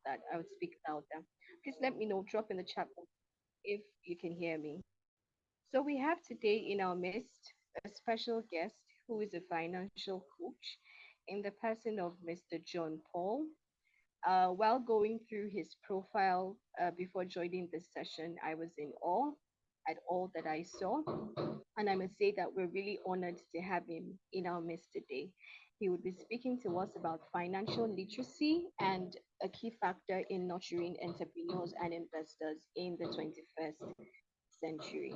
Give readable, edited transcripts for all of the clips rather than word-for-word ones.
that I would speak louder. Please let me know, drop in the chat box if you can hear me. So we have today in our midst a special guest who is a financial coach in the person of Mr. John Paul. While going through his profile before joining this session, I was in awe at all that I saw. And I must say that we're really honored to have him in our midst today. He would be speaking to us about financial literacy and a key factor in nurturing entrepreneurs and investors in the 21st century.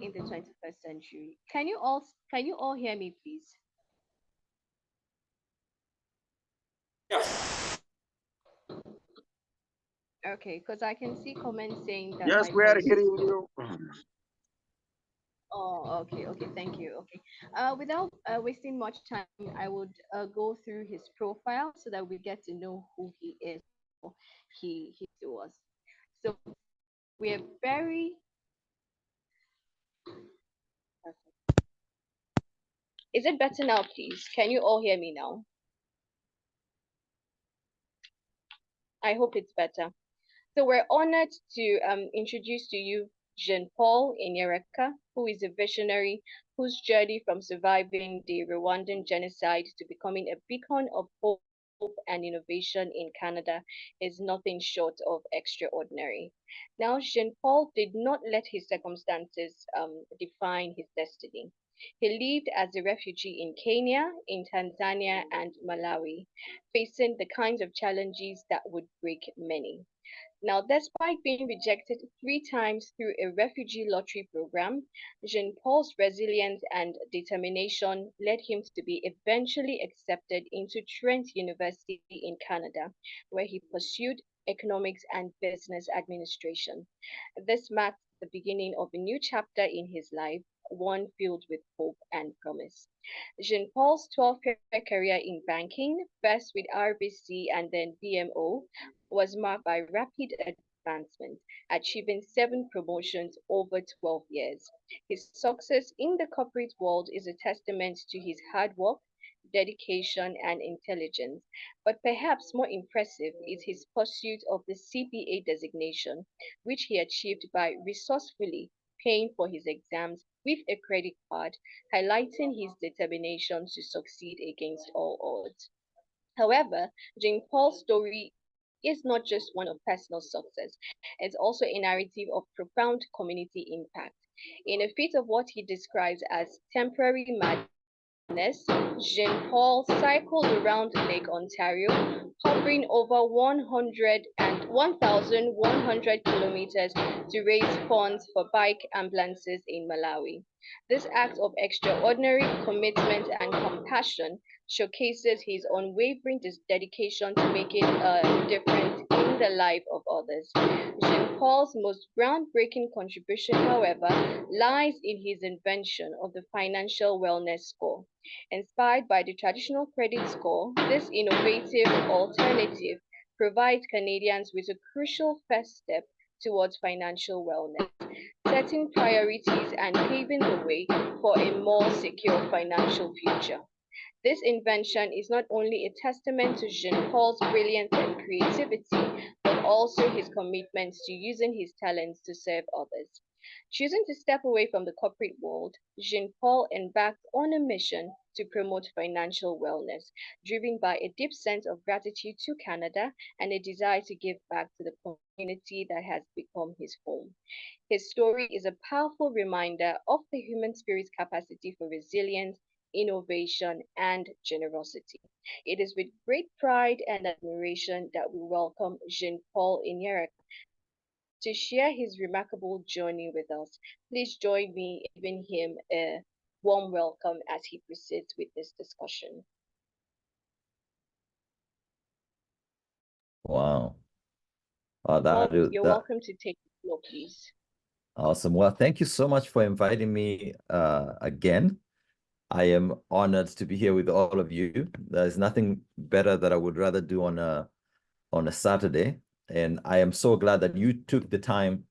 In the 21st century. Can you all hear me, please? Okay, because I can see comments saying that Yes, my we are voice is hearing low. you. Oh, okay, thank you. Okay. Without wasting much time, I would go through his profile so that we get to know who he is before he to us. So we're very Is it better now, please? Can you all hear me now? I hope it's better. So we're honored to introduce to you Jean Paul Nyereka, who is a visionary whose journey from surviving the Rwandan genocide to becoming a beacon of hope and innovation in Canada is nothing short of extraordinary. Now, Jean Paul did not let his circumstances define his destiny. He lived as a refugee in Kenya, in Tanzania, and Malawi, facing the kinds of challenges that would break many. Now, despite being rejected three times through a refugee lottery program, Jean Paul's resilience and determination led him to be eventually accepted into Trent University in Canada, where he pursued economics and business administration. This marked the beginning of a new chapter in his life, one filled with hope and promise. Jean Paul's 12-year career in banking, first with RBC and then BMO, was marked by rapid advancement, achieving seven promotions over 12 years. His success in the corporate world is a testament to his hard work, dedication, and intelligence. But perhaps more impressive is his pursuit of the CPA designation, which he achieved by resourcefully paying for his exams with a credit card, highlighting his determination to succeed against all odds. However, Jean Paul's story is not just one of personal success, it's also a narrative of profound community impact. In a feat of what he describes as temporary madness, Jean Paul cycled around Lake Ontario, hovering over 1,100 kilometers to raise funds for bike ambulances in Malawi. This act of extraordinary commitment and compassion showcases his unwavering dedication to making a difference in the life of others. Jean Paul's most groundbreaking contribution, however, lies in his invention of the financial wellness score. Inspired by the traditional credit score, this innovative alternative provides Canadians with a crucial first step towards financial wellness, setting priorities and paving the way for a more secure financial future. This invention is not only a testament to Jean Paul's brilliance and creativity, but also his commitment to using his talents to serve others. Choosing to step away from the corporate world, Jean Paul embarked on a mission to promote financial wellness, driven by a deep sense of gratitude to Canada and a desire to give back to the community that has become his home. His story is a powerful reminder of the human spirit's capacity for resilience, innovation, and generosity. It is with great pride and admiration that we welcome Jean Paul Inyerek to share his remarkable journey with us. Please join me in giving him a warm welcome as he proceeds with this discussion. Wow. Paul, you're That welcome to take the floor, please. awesome. Well, thank you so much for inviting me again. I am honored to be here with all of you. There's nothing better that I would rather do on a Saturday. And I am so glad that you took the time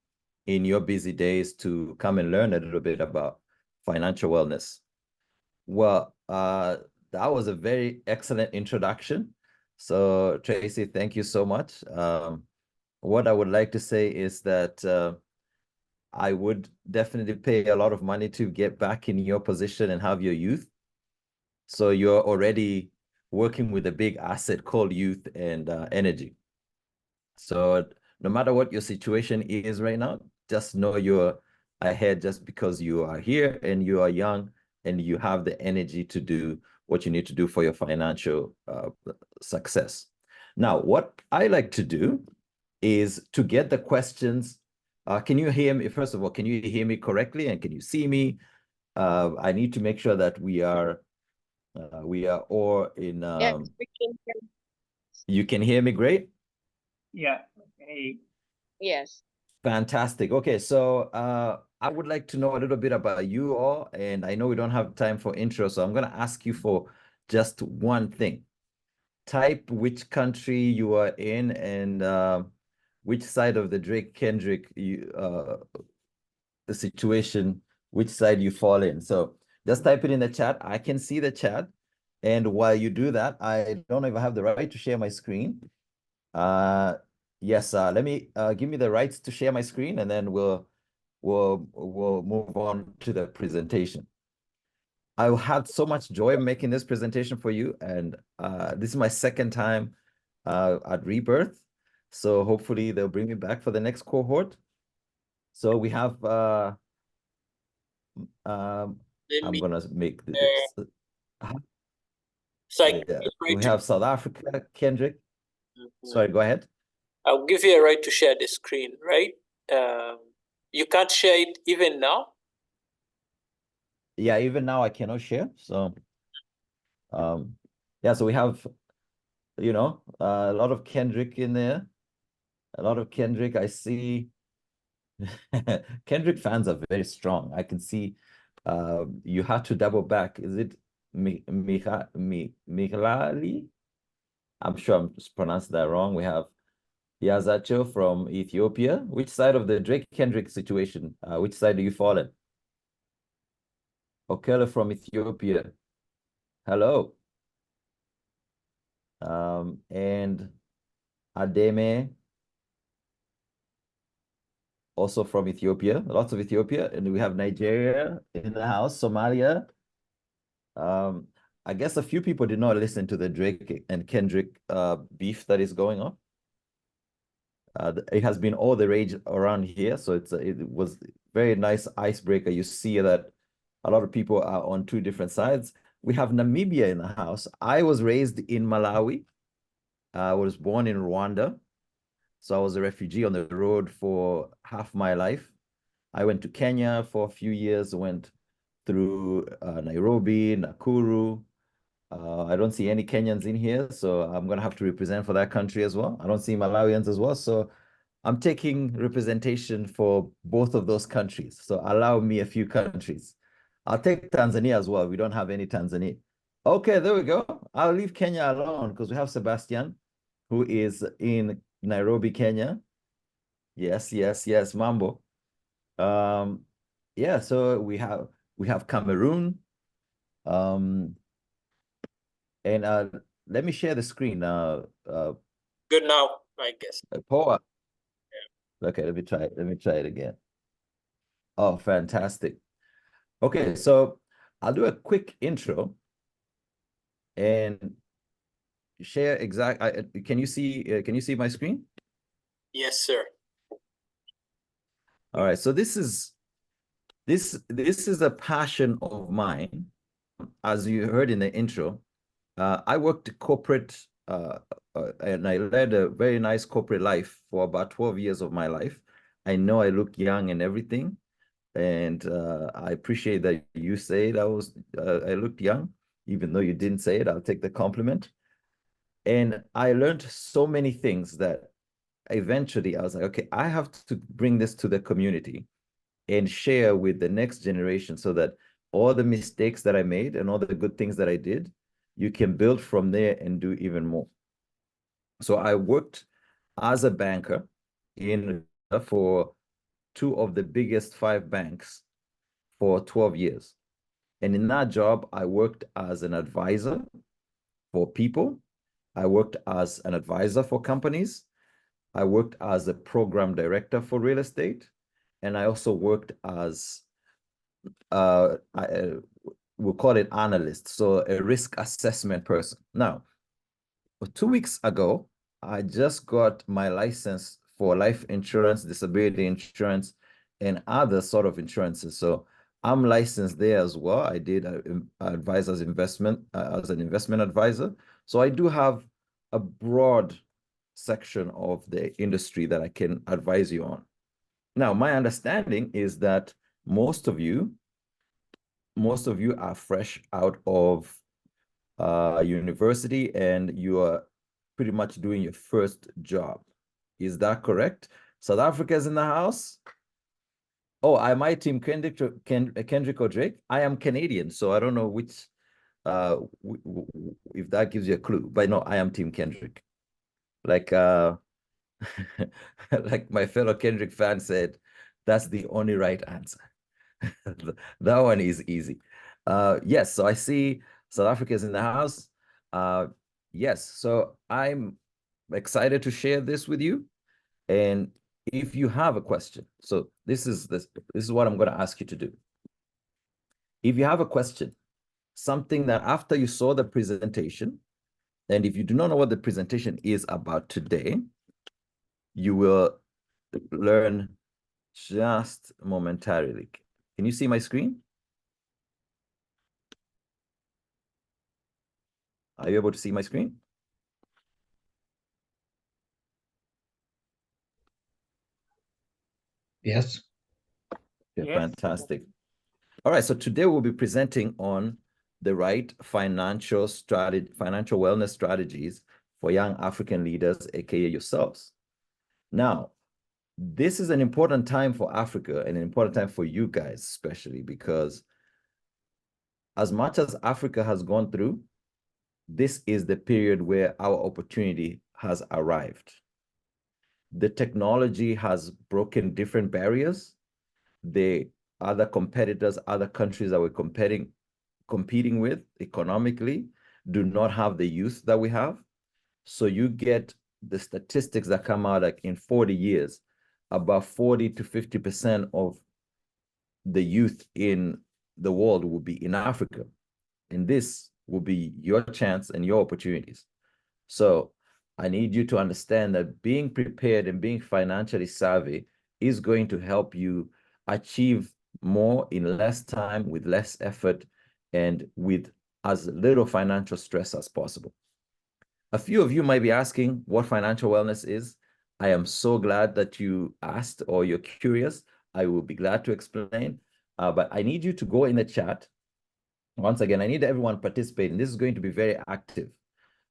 in your busy days to come and learn a little bit about financial wellness. Well, that was a very excellent introduction. So Tracy, thank you so much. What I would like to say is that I would definitely pay a lot of money to get back in your position and have your youth. So you're already working with a big asset called youth and energy. So no matter what your situation is right now, just know you're ahead just because you are here and you are young and you have the energy to do what you need to do for your financial success. Now, what I like to do is to get the questions. Can you hear me? First of all, can you hear me correctly and can you see me? I need to make sure that we are all in. Yes, we can hear. You can hear me great? Yeah. Hey. Yes. Fantastic. Okay, so I would like to know a little bit about you all, and I know we don't have time for intro, so I'm going to ask you for just one thing. Type which country you are in and which side of the Drake Kendrick the situation, which side you fall in. So just type it in the chat. I can see the chat, and while you do that, I don't know if I have the right to share my screen. Yes, let me give me the rights to share my screen and then we'll move on to the presentation. I had so much joy making this presentation for you, and this is my second time at Rebirth. So hopefully they'll bring me back for the next cohort. So we have I'm gonna make this. So Yeah, we have South Africa, Kendrick. Sorry, go ahead. I'll give you a right to share the screen, right? You can't share it even now? Yeah, even now I cannot share. So, yeah, so we have, you know, a lot of Kendrick in there. A lot of Kendrick. I see Kendrick fans are very strong. I can see you have to double back. Is it Mihlali? I'm sure I'm just pronounced that wrong. We have Yazacho from Ethiopia. Which side of the Drake Kendrick situation? Which side do you fall in? Okele from Ethiopia. Hello. And Ademe, also from Ethiopia. Lots of Ethiopia. And we have Nigeria in the house, Somalia. I guess a few people did not listen to the Drake and Kendrick beef that is going on. It has been all the rage around here, so it was very nice icebreaker. You see that a lot of people are on two different sides. We have Namibia in the house. I was raised in Malawi. I was born in Rwanda, so I was a refugee on the road for half my life. I went to Kenya for a few years, went through Nairobi, Nakuru. I don't see any Kenyans in here, so I'm going to have to represent for that country as well. I don't see Malawians as well, so I'm taking representation for both of those countries. So allow me a few countries. I'll take Tanzania as well. We don't have any Tanzania. Okay, there we go. I'll leave Kenya alone because we have Sebastian, who is in Nairobi, Kenya. Yes, yes, yes, Mambo. Yeah, so we have Cameroon. And let me share the screen. Good now, I guess. Paul. Yeah. Okay, let me try it. Let me try it again. Oh, fantastic. Okay, so I'll do a quick intro and share exact. Can you see my screen? Yes, sir. All right, so this is a passion of mine. As you heard in the intro, I worked corporate and I led a very nice corporate life for about 12 years of my life. I know I look young and everything, and I appreciate that you say that I looked young, even though you didn't say it. I'll take the compliment. And I learned so many things that eventually I was like, okay, I have to bring this to the community and share with the next generation so that all the mistakes that I made and all the good things that I did, you can build from there and do even more. So I worked as a banker for two of the biggest 5 banks for 12 years. And in that job, I worked as an advisor for people. I worked as an advisor for companies. I worked as a program director for real estate. And I also worked as, we'll call it analyst, so a risk assessment person. Now, 2 weeks ago, I just got my license for life insurance, disability insurance, and other sort of insurances. So I'm licensed there as well. I did advise as as an investment advisor. So I do have a broad section of the industry that I can advise you on. Now, my understanding is that most of you are fresh out of university and you are pretty much doing your first job. Is that correct? South Africa is in the house. Oh, I might team Kendrick or Drake. I am Canadian, so I don't know which, if that gives you a clue. But no, I am Team Kendrick. Like, like my fellow Kendrick fan said, that's the only right answer. That one is easy. Yes, so I see South Africa is in the house. Yes, so I'm excited to share this with you. And if you have a question, so this is what I'm going to ask you to do. If you have a question, something that after you saw the presentation, and if you do not know what the presentation is about today, you will learn just momentarily. Can you see my screen? Are you able to see my screen? Yes. Okay, Yes. fantastic. All right, so today we'll be presenting on the right financial wellness strategies for young African leaders, aka yourselves. Now, this is an important time for Africa and an important time for you guys, especially because as much as Africa has gone through, this is the period where our opportunity has arrived. The technology has broken different barriers. The other competitors, other countries that we're competing with economically do not have the youth that we have. So you get the statistics that come out like in 40 years, about 40 to 50% of the youth in the world will be in Africa. And this will be your chance and your opportunities. So I need you to understand that being prepared and being financially savvy is going to help you achieve more in less time, with less effort, and with as little financial stress as possible. A few of you might be asking what financial wellness is. I am so glad that you asked or you're curious. I will be glad to explain, but I need you to go in the chat. Once again, I need everyone participating. This is going to be very active.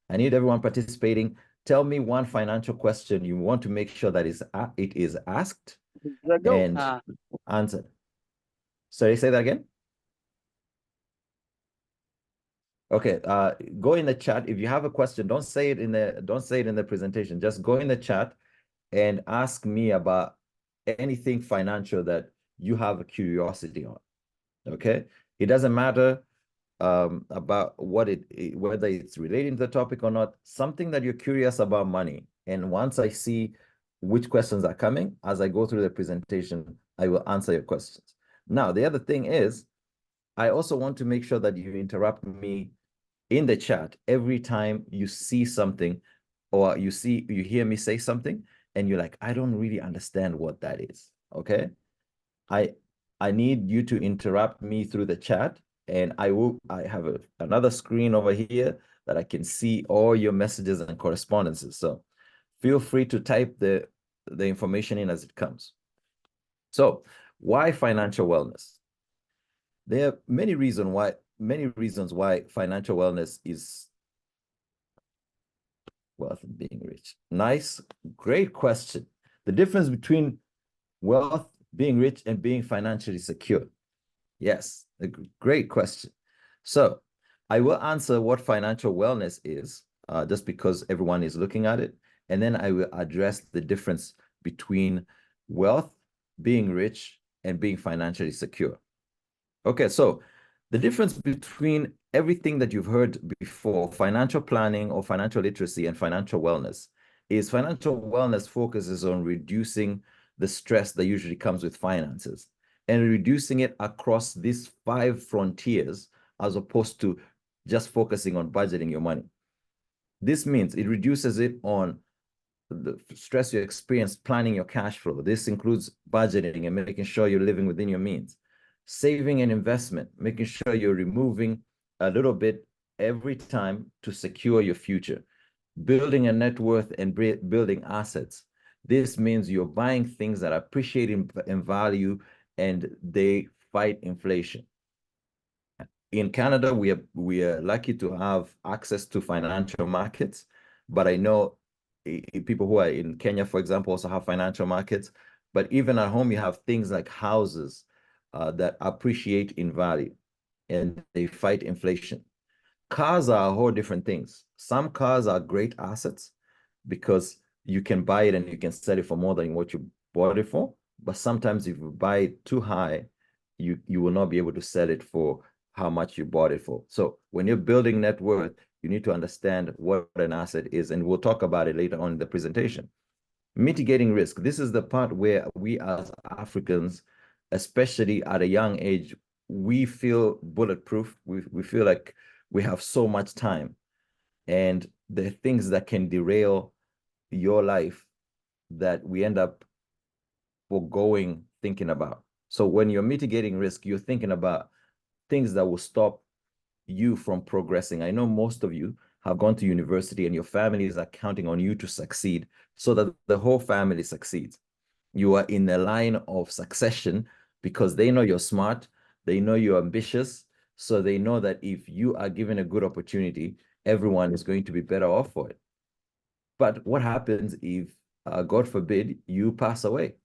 I need everyone participating. Tell me one financial question you want to make sure that it is asked and answered. Sorry, say that again. Okay, go in the chat. If you have a question, don't say it in the presentation. Just go in the chat and ask me about anything financial that you have a curiosity on. Okay, it doesn't matter about whether it's relating to the topic or not, something that you're curious about money. And once I see which questions are coming, as I go through the presentation, I will answer your questions. Now, the other thing is, I also want to make sure that you interrupt me in the chat every time you see something or you hear me say something and you're like, I don't really understand what that is. Okay. I need you to interrupt me through the chat, and I have another screen over here that I can see all your messages and correspondences. So feel free to type the information in as it comes. So why financial wellness? There are many reasons why financial wellness is wealth and being rich. Nice, great question. The difference between wealth, being rich, and being financially secure. Yes, a great question. So I will answer what financial wellness is, just because everyone is looking at it. And then I will address the difference between wealth, being rich, and being financially secure. Okay, so the difference between everything that you've heard before, financial planning or financial literacy and financial wellness, is financial wellness focuses on reducing the stress that usually comes with finances and reducing it across these 5 frontiers as opposed to just focusing on budgeting your money. This means it reduces it on the stress you experience planning your cash flow. This includes budgeting and making sure you're living within your means. Saving and investment, making sure you're removing a little bit every time to secure your future. Building a net worth and building assets. This means you're buying things that appreciate in value and they fight inflation. In Canada, we are lucky to have access to financial markets, but I know people who are in Kenya, for example, also have financial markets. But even at home, you have things like houses that appreciate in value and they fight inflation. Cars are a whole different things. Some cars are great assets because you can buy it and you can sell it for more than what you bought it for. But sometimes if you buy it too high, you will not be able to sell it for how much you bought it for. So when you're building net worth, you need to understand what an asset is. And we'll talk about it later on in the presentation. Mitigating risk. This is the part where we as Africans, especially at a young age, we feel bulletproof. We feel like we have so much time. And the things that can derail your life that we end up foregoing thinking about. So when you're mitigating risk, you're thinking about things that will stop you from progressing. I know most of you have gone to university and your families are counting on you to succeed so that the whole family succeeds. You are in the line of succession because they know you're smart, they know you're ambitious, so they know that if you are given a good opportunity, everyone is going to be better off for it. But what happens if, God forbid, you pass away?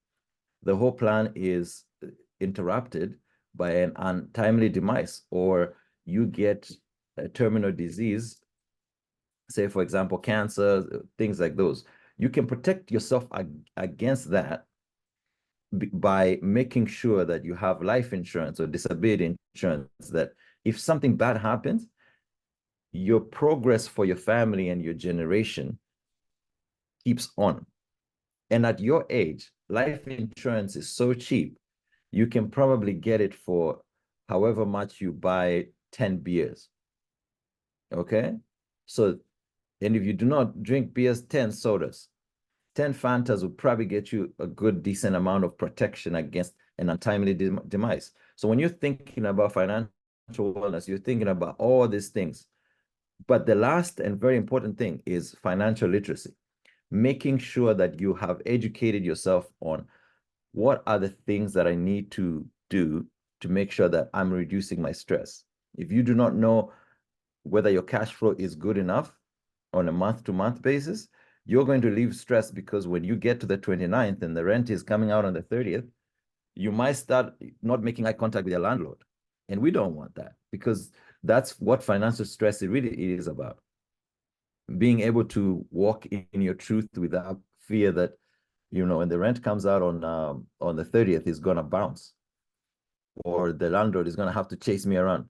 The whole plan is interrupted by an untimely demise, or you get a terminal disease, say, for example, cancer, things like those. You can protect yourself against that by making sure that you have life insurance or disability insurance, that if something bad happens, your progress for your family and your generation keeps on. And at your age, life insurance is so cheap, you can probably get it for however much you buy 10 beers. Okay? So, and if you do not drink beers, 10 sodas, 10 Fantas will probably get you a good, decent amount of protection against an untimely demise. So when you're thinking about financial wellness, you're thinking about all these things. But the last and very important thing is financial literacy, making sure that you have educated yourself on what are the things that I need to do to make sure that I'm reducing my stress. If you do not know whether your cash flow is good enough on a month-to-month basis, you're going to leave stressed because when you get to the 29th and the rent is coming out on the 30th, you might start not making eye contact with your landlord. And we don't want that because that's what financial stress really is about. Being able to walk in your truth without fear that, you know, when the rent comes out on the 30th, is going to bounce, or the landlord is going to have to chase me around,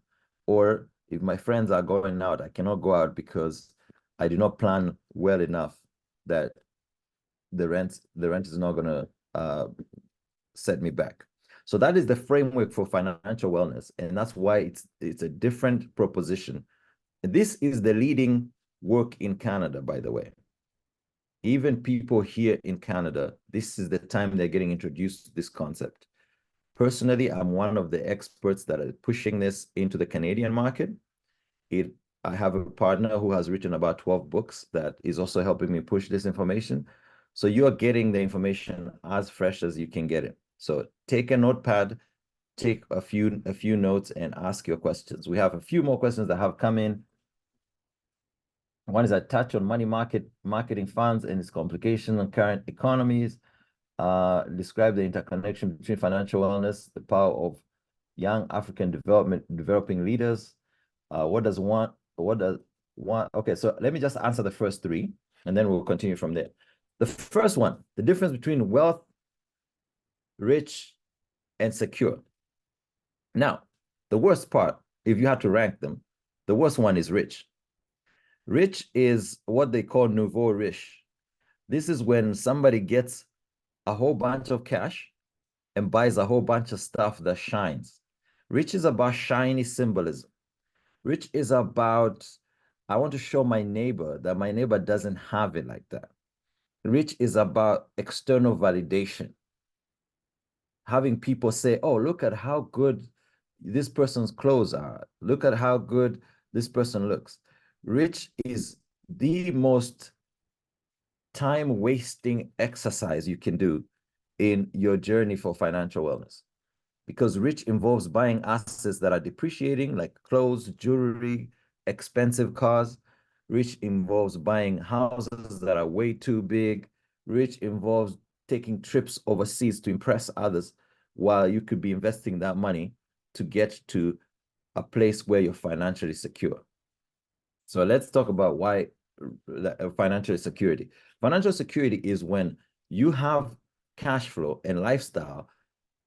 or if my friends are going out, I cannot go out because I did not plan well enough that the rent is not going to set me back. So that is the framework for financial wellness, and that's why it's a different proposition. This is the leading work in Canada, by the way. Even people here in Canada, this is the time they're getting introduced to this concept. Personally, I'm one of the experts that are pushing this into the Canadian market. I have a partner who has written about 12 books that is also helping me push this information. So you're getting the information as fresh as you can get it. So take a notepad, take a few notes, and ask your questions. We have a few more questions that have come in. One is a touch on marketing funds and its complications on current economies. Describe the interconnection between financial wellness, the power of young African developing leaders. Okay, so let me just answer the first three, and then we'll continue from there. The first one, the difference between wealth, rich, and secure. Now, the worst part, if you had to rank them, The worst one is rich. Rich is what they call nouveau riche. This is when somebody gets a whole bunch of cash and buys a whole bunch of stuff that shines. Rich is about shiny symbolism. Rich is about, I want to show my neighbor that my neighbor doesn't have it like that. Rich is about external validation. Having people say, oh, look at how good this person's clothes are. Look at how good this person looks. Rich is the most time-wasting exercise you can do in your journey for financial wellness. Because rich involves buying assets that are depreciating, like clothes, jewelry, expensive cars. Rich involves buying houses that are way too big. Rich involves taking trips overseas to impress others, while you could be investing that money to get to a place where you're financially secure. So let's talk about why financial security. Financial security is when you have cash flow and lifestyle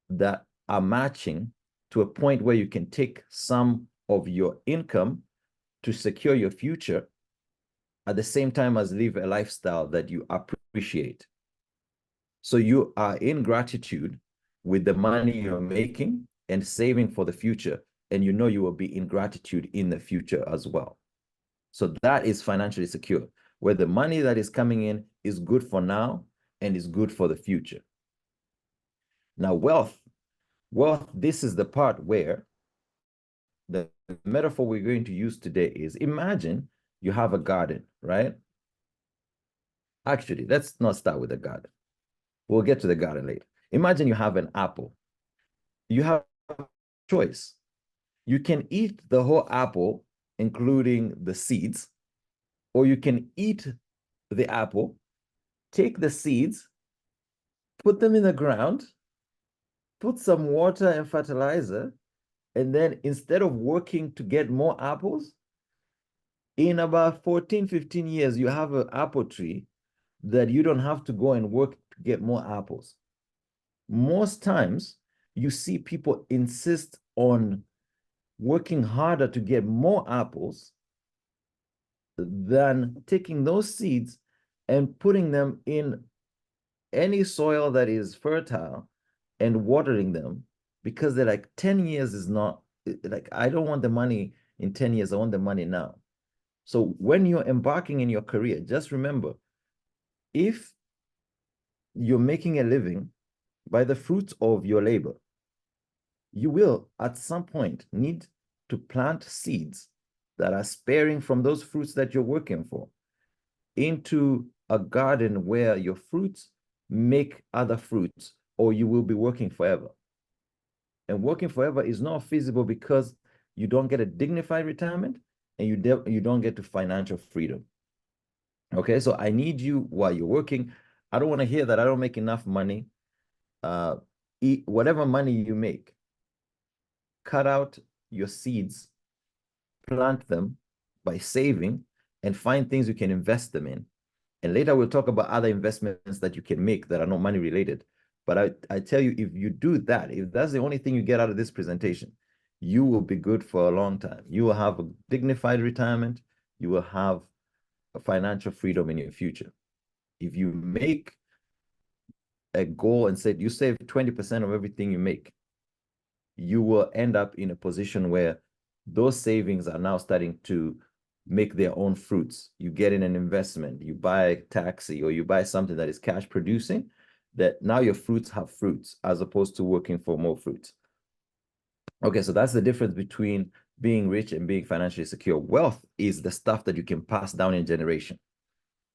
that are matching to a point where you can take some of your income to secure your future at the same time as live a lifestyle that you appreciate. So you are in gratitude with the money you're making and saving for the future, and you know you will be in gratitude in the future as well. So that is financially secure, where the money that is coming in is good for now and is good for the future. Now, wealth, this is the part where the metaphor we're going to use today is, imagine you have a garden, right? Actually, let's not start with the garden. We'll get to the garden later. Imagine you have an apple. You have a choice. You can eat the whole apple, including the seeds, or you can eat the apple, take the seeds, put them in the ground, put some water and fertilizer, and then instead of working to get more apples, in about 14, 15 years, you have an apple tree that you don't have to go and work to get more apples. Most times, you see people insist on working harder to get more apples than taking those seeds and putting them in any soil that is fertile and watering them, because they're like, 10 years is not, like, I don't want the money in 10 years, I want the money now. So when you're embarking in your career, just remember, if you're making a living by the fruits of your labor, you will at some point need to plant seeds that are sparing from those fruits that you're working for into a garden where your fruits make other fruits, or you will be working forever. And working forever is not feasible because you don't get a dignified retirement and you don't get to financial freedom. Okay, so I need you while you're working. I don't want to hear that I don't make enough money. Eat whatever money you make, cut out your seeds, plant them by saving, and find things you can invest them in. And later we'll talk about other investments that you can make that are not money related. But I tell you, if you do that, if that's the only thing you get out of this presentation, you will be good for a long time. You will have a dignified retirement. You will have a financial freedom in your future. If you make a goal and say you save 20% of everything you make, you will end up in a position where those savings are now starting to make their own fruits. You get in an investment, you buy a taxi, or you buy something that is cash producing, that now your fruits have fruits as opposed to working for more fruits. Okay, so that's the difference between being rich and being financially secure. Wealth is the stuff that you can pass down in generation.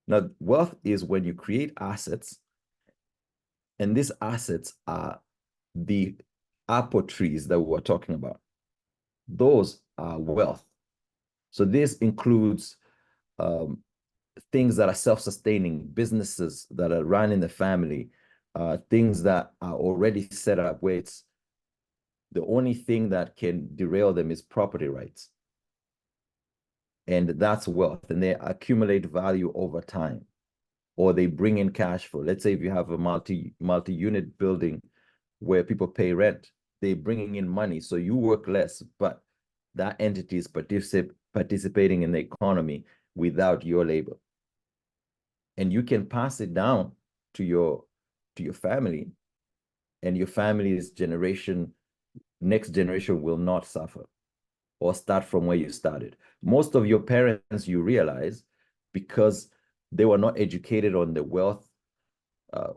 Now, wealth is when you create assets, and these assets are the apple trees that we were talking about. Those are wealth. So this includes things that are self-sustaining, businesses that are run in the family, things that are already set up where it's the only thing that can derail them is property rights. And that's wealth, and they accumulate value over time, or they bring in cash flow. Let's say if you have a multi-unit building where people pay rent, they're bringing in money, so you work less, but that entity is participating in the economy without your labor. And you can pass it down to your family, and your family's next generation will not suffer or start from where you started. Most of your parents, you realize, because they were not educated on the wealth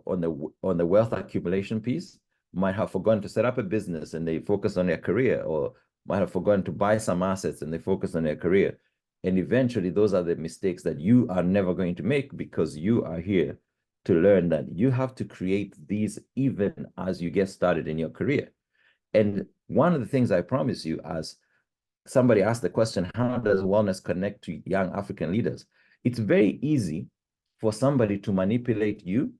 on the wealth accumulation piece, might have forgotten to set up a business and they focus on their career, or might have forgotten to buy some assets and they focus on their career. And eventually those are the mistakes that you are never going to make, because you are here to learn that you have to create these even as you get started in your career. And one of the things I promise you, as somebody asked the question, how does wellness connect to young African leaders? It's very easy for somebody to manipulate you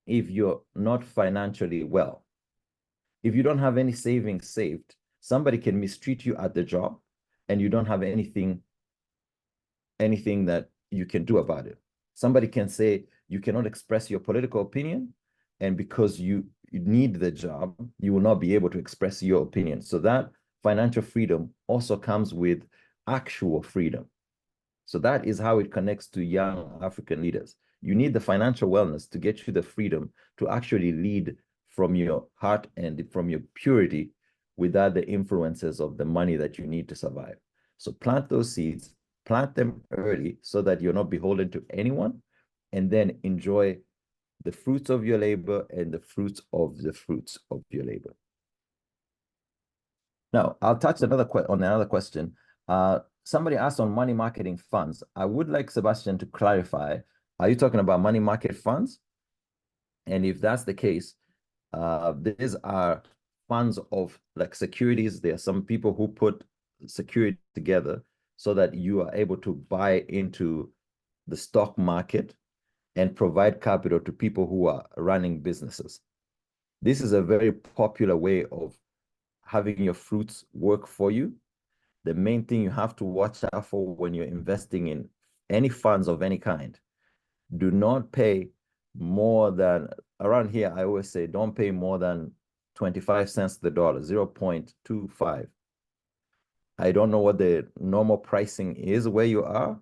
if you're not financially well. If you don't have any savings saved, somebody can mistreat you at the job and you don't have anything that you can do about it. Somebody can say you cannot express your political opinion, and because you need the job, you will not be able to express your opinion. So that financial freedom also comes with actual freedom. So that is how it connects to young African leaders. You need the financial wellness to get you the freedom to actually lead from your heart and from your purity, without the influences of the money that you need to survive. So plant those seeds, plant them early so that you're not beholden to anyone, and then enjoy the fruits of your labor and the fruits of your labor. Now, I'll touch on another question. Somebody asked on money marketing funds. I would like Sebastian to clarify, are you talking about money market funds? And if that's the case, these are funds of like securities. There are some people who put security together so that you are able to buy into the stock market and provide capital to people who are running businesses. This is a very popular way of having your fruits work for you. The main thing you have to watch out for when you're investing in any funds of any kind, do not pay more than, around here, I always say, don't pay more than 25 cents to the dollar, 0.25. I don't know what the normal pricing is where you are,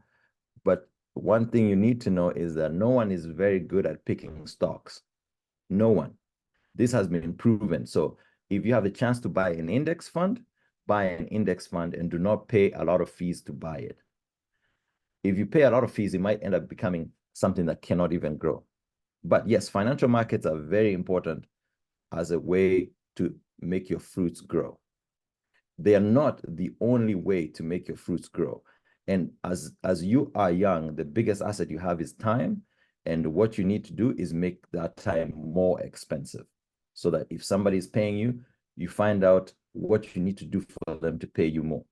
but one thing you need to know is that no one is very good at picking stocks. No one. This has been proven. So if you have a chance to buy an index fund, buy an index fund and do not pay a lot of fees to buy it. If you pay a lot of fees, it might end up becoming something that cannot even grow. But yes, financial markets are very important as a way to make your fruits grow. They are not the only way to make your fruits grow. And as you are young, the biggest asset you have is time. And what you need to do is make that time more expensive, so that if somebody is paying you, you find out what you need to do for them to pay you more.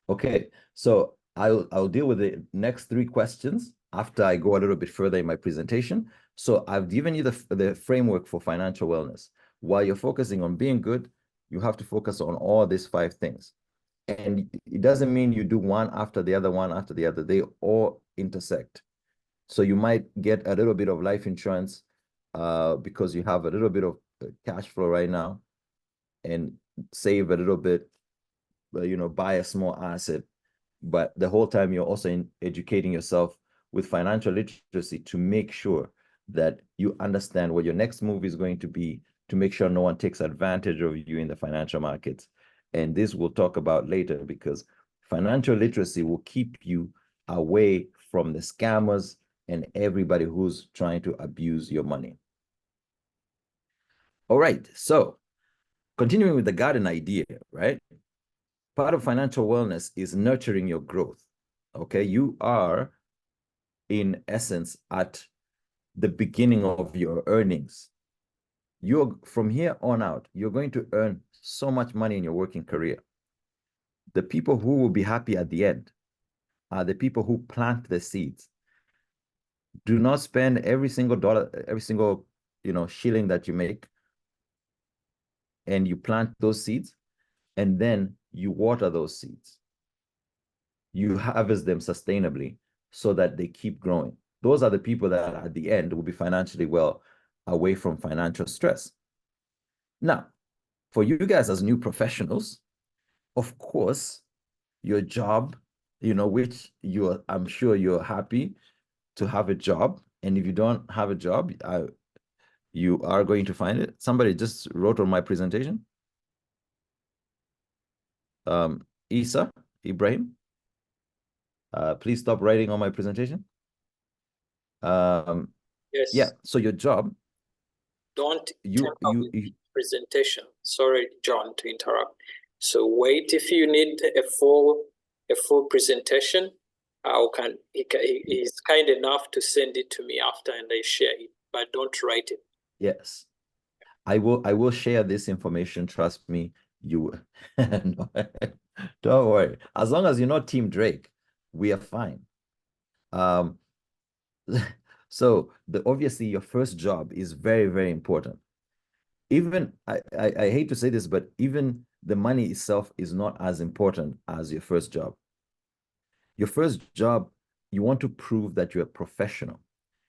Okay, so I'll deal with the next 3 questions after I go a little bit further in my presentation. So I've given you the framework for financial wellness. While you're focusing on being good, you have to focus on all these 5 things. And it doesn't mean you do one after the other, one after the other. They all intersect. So you might get a little bit of life insurance because you have a little bit of cash flow right now, and save a little bit, buy a small asset. But the whole time you're also educating yourself with financial literacy to make sure that you understand what your next move is going to be, to make sure no one takes advantage of you in the financial markets. And this we'll talk about later, because financial literacy will keep you away from the scammers and everybody who's trying to abuse your money. All right, so continuing with the garden idea, right? Part of financial wellness is nurturing your growth. Okay, you are in essence at the beginning of your earnings. From here on out, you're going to earn so much money in your working career. The people who will be happy at the end are the people who plant the seeds. Do not spend every single dollar, every single shilling that you make, and you plant those seeds, and then you water those seeds. You harvest them sustainably so that they keep growing. Those are the people that at the end will be financially well, away from financial stress. Now, for you guys as new professionals, of course, your job, which I'm sure you're happy to have a job. And if you don't have a job, you are going to find it. Somebody just wrote on my presentation. Isa, Ibrahim, please stop writing on my presentation. Yes. Yeah, so your job. Don't you presentation. Sorry, John, to interrupt. So wait, if you need a full presentation, he's kind enough to send it to me after and I share it, but don't write it. Yes, I will share this information. Trust me, you no, don't worry. As long as you're not Team Drake, we are fine. So obviously your first job is very, very important. Even I hate to say this, but even the money itself is not as important as your first job. Your first job, you want to prove that you're a professional.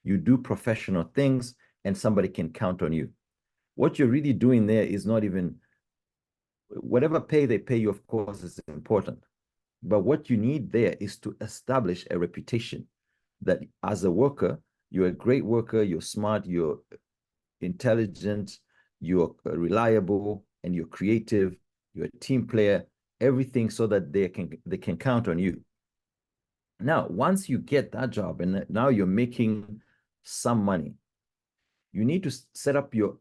You do professional things and somebody can count on you. What you're really doing there is not even, whatever pay they pay you, of course, is important. But what you need there is to establish a reputation that as a worker, you're a great worker, you're smart, you're intelligent, you're reliable, and you're creative, you're a team player, everything, so that they can count on you. Now, once you get that job and now you're making some money, you need to set up your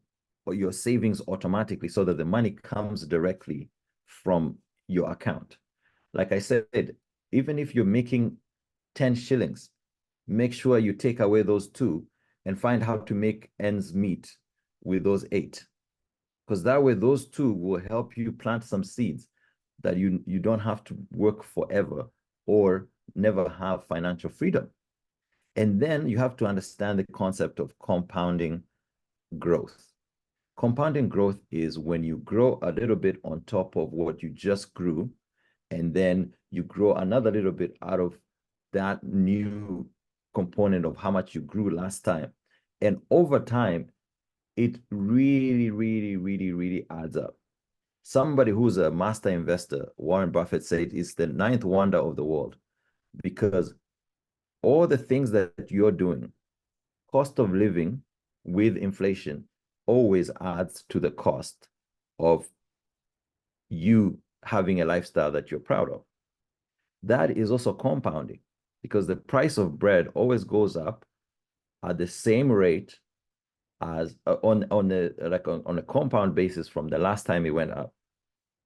savings automatically so that the money comes directly from your account. Like I said, even if you're making 10 shillings, make sure you take away those 2 and find how to make ends meet with those 8. Because that way, those 2 will help you plant some seeds that you don't have to work forever or never have financial freedom. And then you have to understand the concept of compounding growth. Compounding growth is when you grow a little bit on top of what you just grew, and then you grow another little bit out of that new component of how much you grew last time. And over time, it really, really, really, really adds up. Somebody who's a master investor, Warren Buffett, said it's the 9th wonder of the world, because all the things that you're doing, cost of living with inflation always adds to the cost of you having a lifestyle that you're proud of. That is also compounding, because the price of bread always goes up at the same rate as on a compound basis from the last time it went up.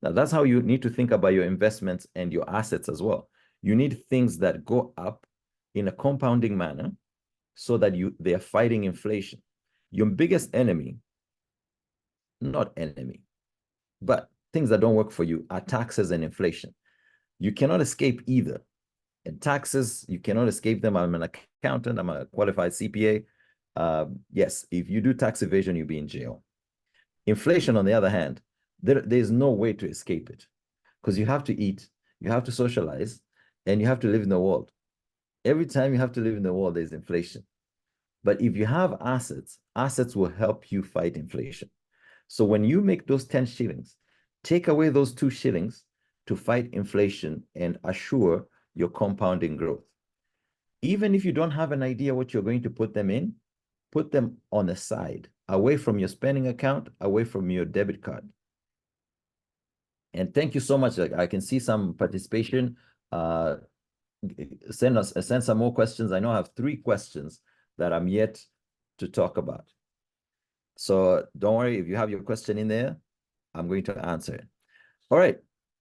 Now, that's how you need to think about your investments and your assets as well. You need things that go up in a compounding manner so that they are fighting inflation. Your biggest enemy, not enemy, but things that don't work for you are taxes and inflation. You cannot escape either. And taxes, you cannot escape them. I'm an accountant, I'm a qualified CPA. Yes, if you do tax evasion, you'll be in jail. Inflation, on the other hand, there's no way to escape it, because you have to eat, you have to socialize, and you have to live in the world. Every time you have to live in the world, there's inflation. But if you have assets, assets will help you fight inflation. So when you make those 10 shillings, take away those 2 shillings to fight inflation and assure your compounding growth. Even if you don't have an idea what you're going to put them in, put them on the side, away from your spending account, away from your debit card. And thank you so much. I can see some participation. Send some more questions. I know I have 3 questions that I'm yet to talk about. So don't worry, if you have your question in there, I'm going to answer it. All right.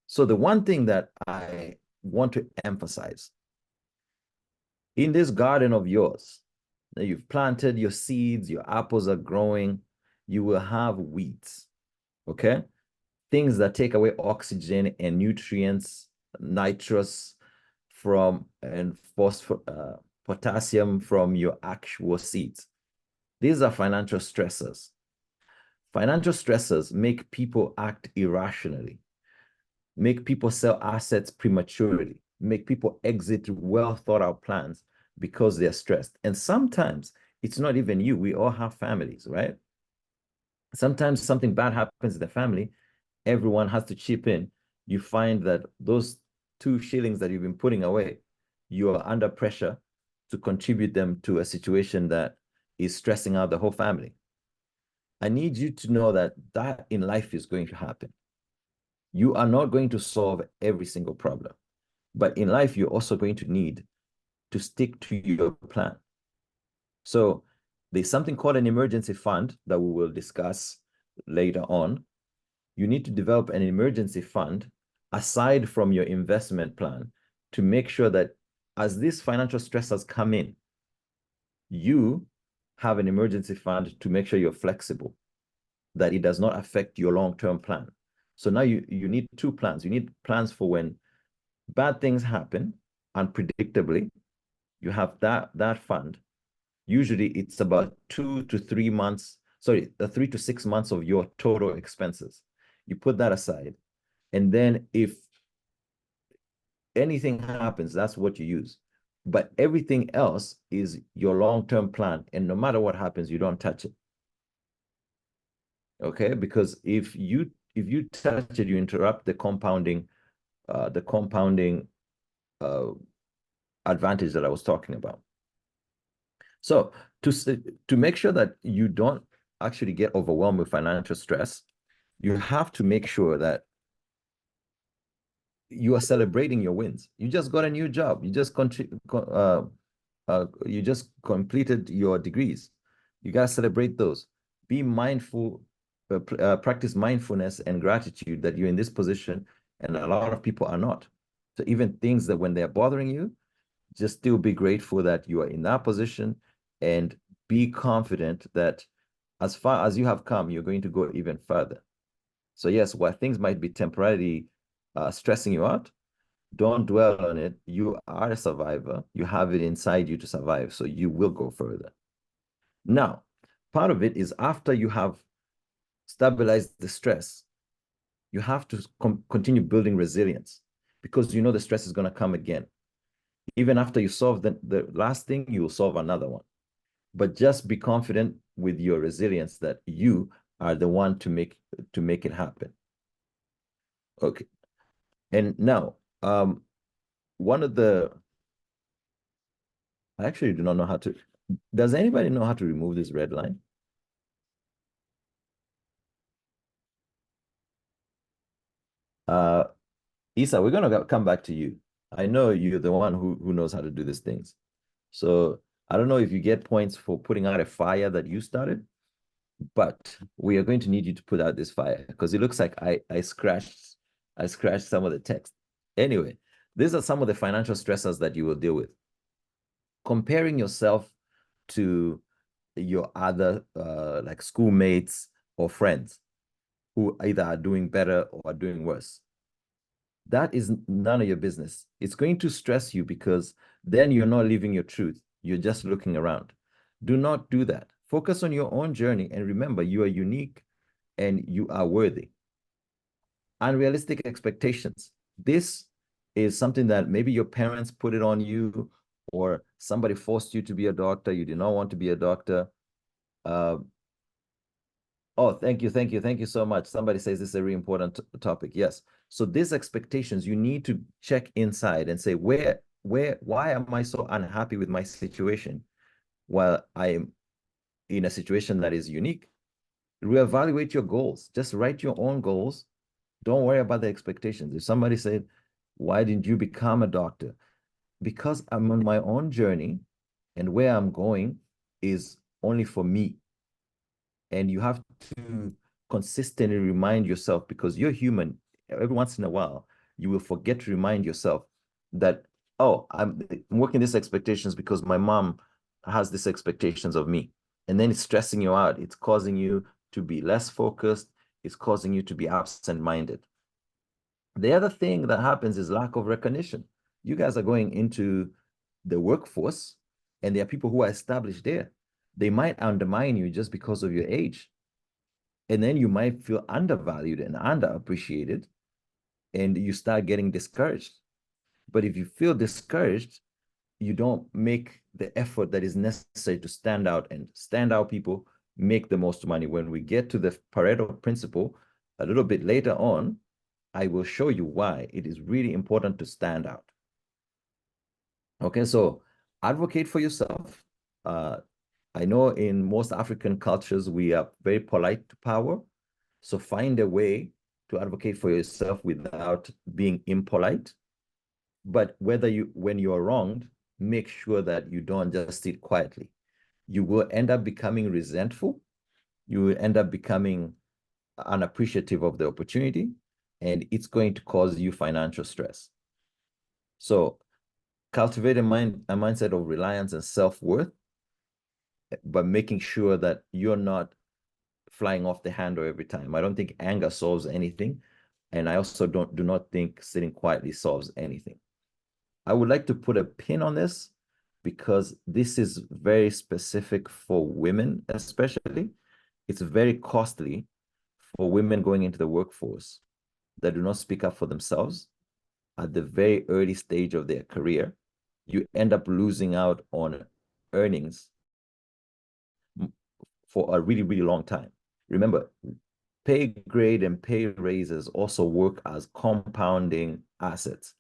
So the one thing that I want to emphasize, in this garden of yours, that you've planted your seeds, your apples are growing, you will have weeds, okay? Things that take away oxygen and nutrients, nitrous and potassium from your actual seeds. These are financial stressors. Financial stressors make people act irrationally, make people sell assets prematurely, make people exit well thought out plans because they're stressed. And sometimes it's not even you. We all have families, right? Sometimes something bad happens in the family, everyone has to chip in. You find that those 2 shillings that you've been putting away, you are under pressure to contribute them to a situation that is stressing out the whole family. I need you to know that that in life is going to happen. You are not going to solve every single problem, but in life, you're also going to need to stick to your plan. So there's something called an emergency fund that we will discuss later on. You need to develop an emergency fund aside from your investment plan to make sure that as these financial stressors come in, you have an emergency fund to make sure you're flexible, that it does not affect your long-term plan. So now you need 2 plans. You need plans for when bad things happen unpredictably. You have that fund. Usually it's about 2 to 3 months, sorry, 3 to 6 months of your total expenses. You put that aside. And then if anything happens, that's what you use. But everything else is your long-term plan. And no matter what happens, you don't touch it. Okay? Because if you touch it, you interrupt the compounding advantage that I was talking about. So to make sure that you don't actually get overwhelmed with financial stress, you have to make sure that you are celebrating your wins. You just got a new job. You just completed your degrees. You got to celebrate those. Be mindful, practice mindfulness and gratitude that you're in this position, and a lot of people are not. So even things that when they're bothering you, just still be grateful that you are in that position, and be confident that as far as you have come, you're going to go even further. So yes, while things might be temporarily stressing you out, don't dwell on it. You are a survivor. You have it inside you to survive, so you will go further. Now, part of it is after you have stabilized the stress, you have to continue building resilience, because you know the stress is going to come again. Even after you solve the last thing, you will solve another one. But just be confident with your resilience that you are the one to make it happen. Okay. And now, one of the, I actually do not know how to, does anybody know how to remove this red line? Isa, we're going to come back to you. I know you're the one who knows how to do these things. So I don't know if you get points for putting out a fire that you started, but we are going to need you to put out this fire, because it looks like I scratched some of the text. Anyway, these are some of the financial stressors that you will deal with. Comparing yourself to your other like schoolmates or friends who either are doing better or are doing worse. That is none of your business. It's going to stress you, because then you're not living your truth. You're just looking around. Do not do that. Focus on your own journey, and remember, you are unique and you are worthy. Unrealistic expectations. This is something that maybe your parents put it on you, or somebody forced you to be a doctor. You did not want to be a doctor. Oh, thank you so much. Somebody says this is a very important topic. Yes. So these expectations, you need to check inside and say, why am I so unhappy with my situation while I am in a situation that is unique? Reevaluate your goals. Just write your own goals. Don't worry about the expectations. If somebody said, why didn't you become a doctor? Because I'm on my own journey, and where I'm going is only for me. And you have to consistently remind yourself, because you're human. Every once in a while, you will forget to remind yourself that, oh, I'm working these expectations because my mom has these expectations of me. And then it's stressing you out. It's causing you to be less focused. It's causing you to be absent-minded. The other thing that happens is lack of recognition. You guys are going into the workforce, and there are people who are established there. They might undermine you just because of your age. And then you might feel undervalued and underappreciated, and you start getting discouraged. But if you feel discouraged, you don't make the effort that is necessary to stand out, and stand out people make the most money. When we get to the Pareto principle a little bit later on, I will show you why it is really important to stand out. Okay, so advocate for yourself. I know in most African cultures, we are very polite to power. So find a way to advocate for yourself without being impolite. But when you're wronged, make sure that you don't just sit quietly. You will end up becoming resentful. You will end up becoming unappreciative of the opportunity, and it's going to cause you financial stress. So cultivate a mindset of reliance and self-worth, but making sure that you're not flying off the handle every time. I don't think anger solves anything. And I also do not think sitting quietly solves anything. I would like to put a pin on this because this is very specific for women, especially. It's very costly for women going into the workforce that do not speak up for themselves at the very early stage of their career. You end up losing out on earnings for a really, really long time. Remember, pay grade and pay raises also work as compounding assets.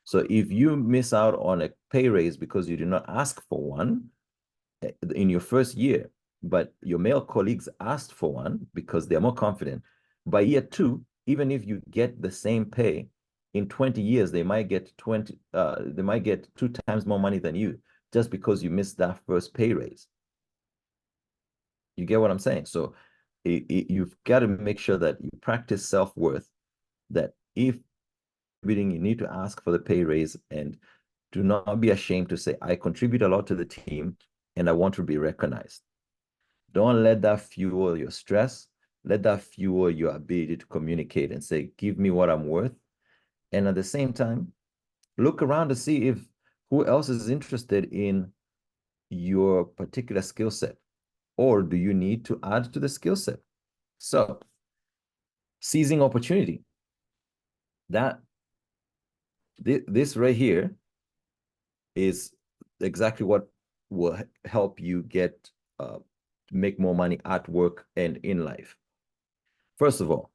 So if you miss out on a pay raise because you did not ask for one in your first year, but your male colleagues asked for one because they're more confident, by year 2, even if you get the same pay, in 20 years, they might get 2 times more money than you just because you missed that first pay raise. You get what I'm saying? So you've got to make sure that you practice self-worth, that if you need to ask for the pay raise, and do not be ashamed to say, I contribute a lot to the team and I want to be recognized. Don't let that fuel your stress. Let that fuel your ability to communicate and say, give me what I'm worth. And at the same time, look around to see if who else is interested in your particular skill set, or do you need to add to the skill set? So seizing opportunity, this right here is exactly what will help you get make more money at work and in life. First of all,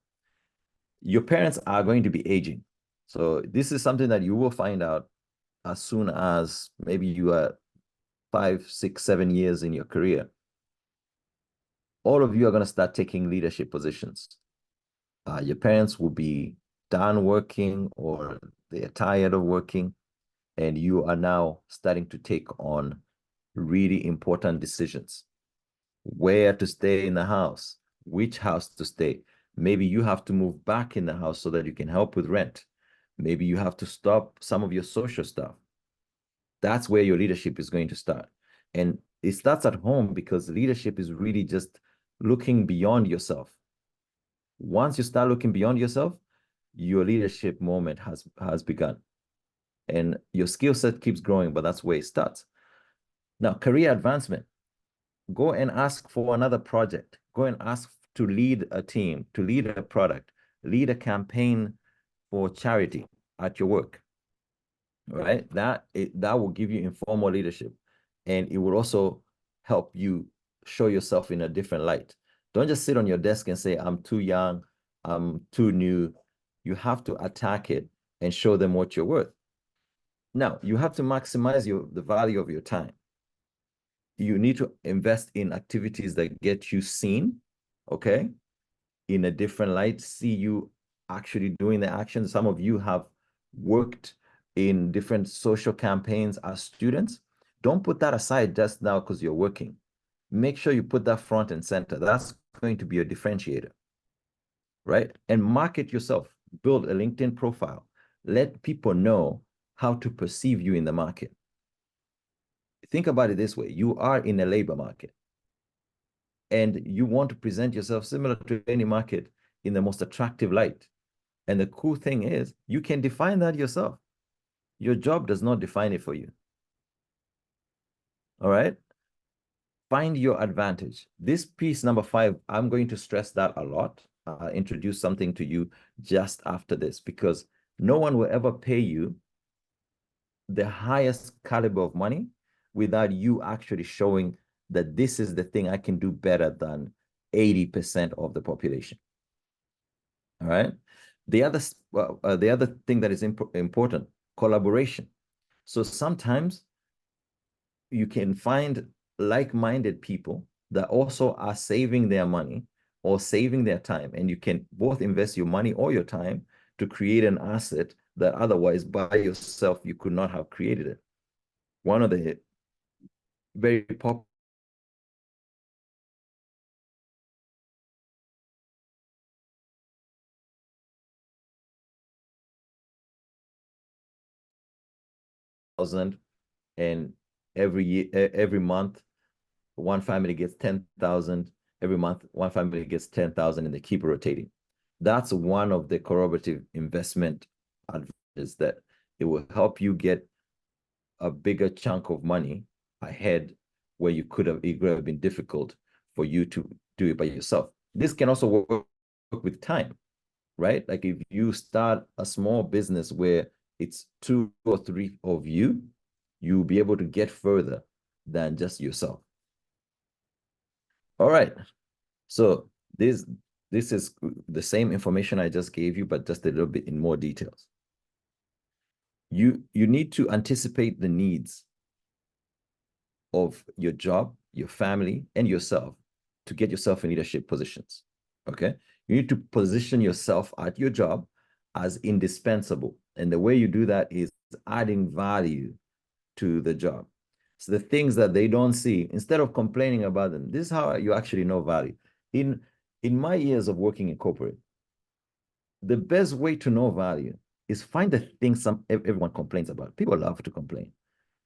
your parents are going to be aging. So this is something that you will find out as soon as maybe you are 5, 6, 7 years in your career. All of you are going to start taking leadership positions. Your parents will be done working, or they're tired of working, and you are now starting to take on really important decisions. Where to stay in the house, which house to stay. Maybe you have to move back in the house so that you can help with rent. Maybe you have to stop some of your social stuff. That's where your leadership is going to start. And it starts at home, because leadership is really just looking beyond yourself. Once you start looking beyond yourself, your leadership moment has begun. And your skill set keeps growing, but that's where it starts. Now, career advancement. Go and ask for another project. Go and ask to lead a team, to lead a product, lead a campaign for charity at your work. All right? That will give you informal leadership, and it will also help you show yourself in a different light. Don't just sit on your desk and say, I'm too young, I'm too new. You have to attack it and show them what you're worth. Now, you have to maximize the value of your time. You need to invest in activities that get you seen, okay, in a different light, see you actually doing the action. Some of you have worked in different social campaigns as students. Don't put that aside just now because you're working. Make sure you put that front and center. That's going to be a differentiator, right? And market yourself. Build a LinkedIn profile. Let people know how to perceive you in the market. Think about it this way. You are in a labor market, and you want to present yourself similar to any market in the most attractive light. And the cool thing is, you can define that yourself. Your job does not define it for you. All right? Find your advantage. This piece number 5, I'm going to stress that a lot. I'll introduce something to you just after this, because no one will ever pay you the highest caliber of money without you actually showing that this is the thing I can do better than 80% of the population. All right? The other thing that is important, collaboration. So sometimes you can find like-minded people that also are saving their money or saving their time, and you can both invest your money or your time to create an asset that otherwise by yourself you could not have created it. One of the very popular and every month one family gets 10,000. Every month one family gets 10,000 and they keep rotating. That's one of the corroborative investment advantages, that it will help you get a bigger chunk of money ahead where it could have been difficult for you to do it by yourself. This can also work with time, right? Like if you start a small business where it's 2 or 3 of you, you'll be able to get further than just yourself. All right. So this is the same information I just gave you, but just a little bit in more details. You need to anticipate the needs of your job, your family, and yourself to get yourself in leadership positions. Okay. You need to position yourself at your job as indispensable. And the way you do that is adding value to the job. So the things that they don't see, instead of complaining about them, this is how you actually know value. In my years of working in corporate, the best way to know value is find the things everyone complains about. People love to complain.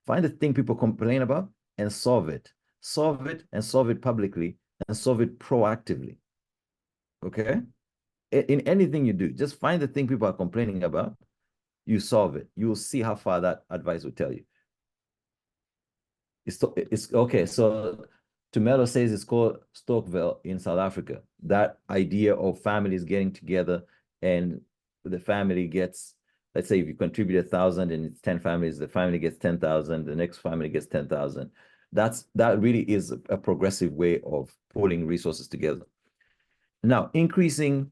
Find the thing people complain about and solve it. Solve it and solve it publicly and solve it proactively. Okay? In anything you do, just find the thing people are complaining about, you solve it. You will see how far that advice will tell you. It's okay. So Tumelo says it's called Stokvel in South Africa. That idea of families getting together and the family gets, let's say if you contribute 1,000 and it's 10 families, the family gets 10,000, the next family gets 10,000. That really is a progressive way of pulling resources together. Now, increasing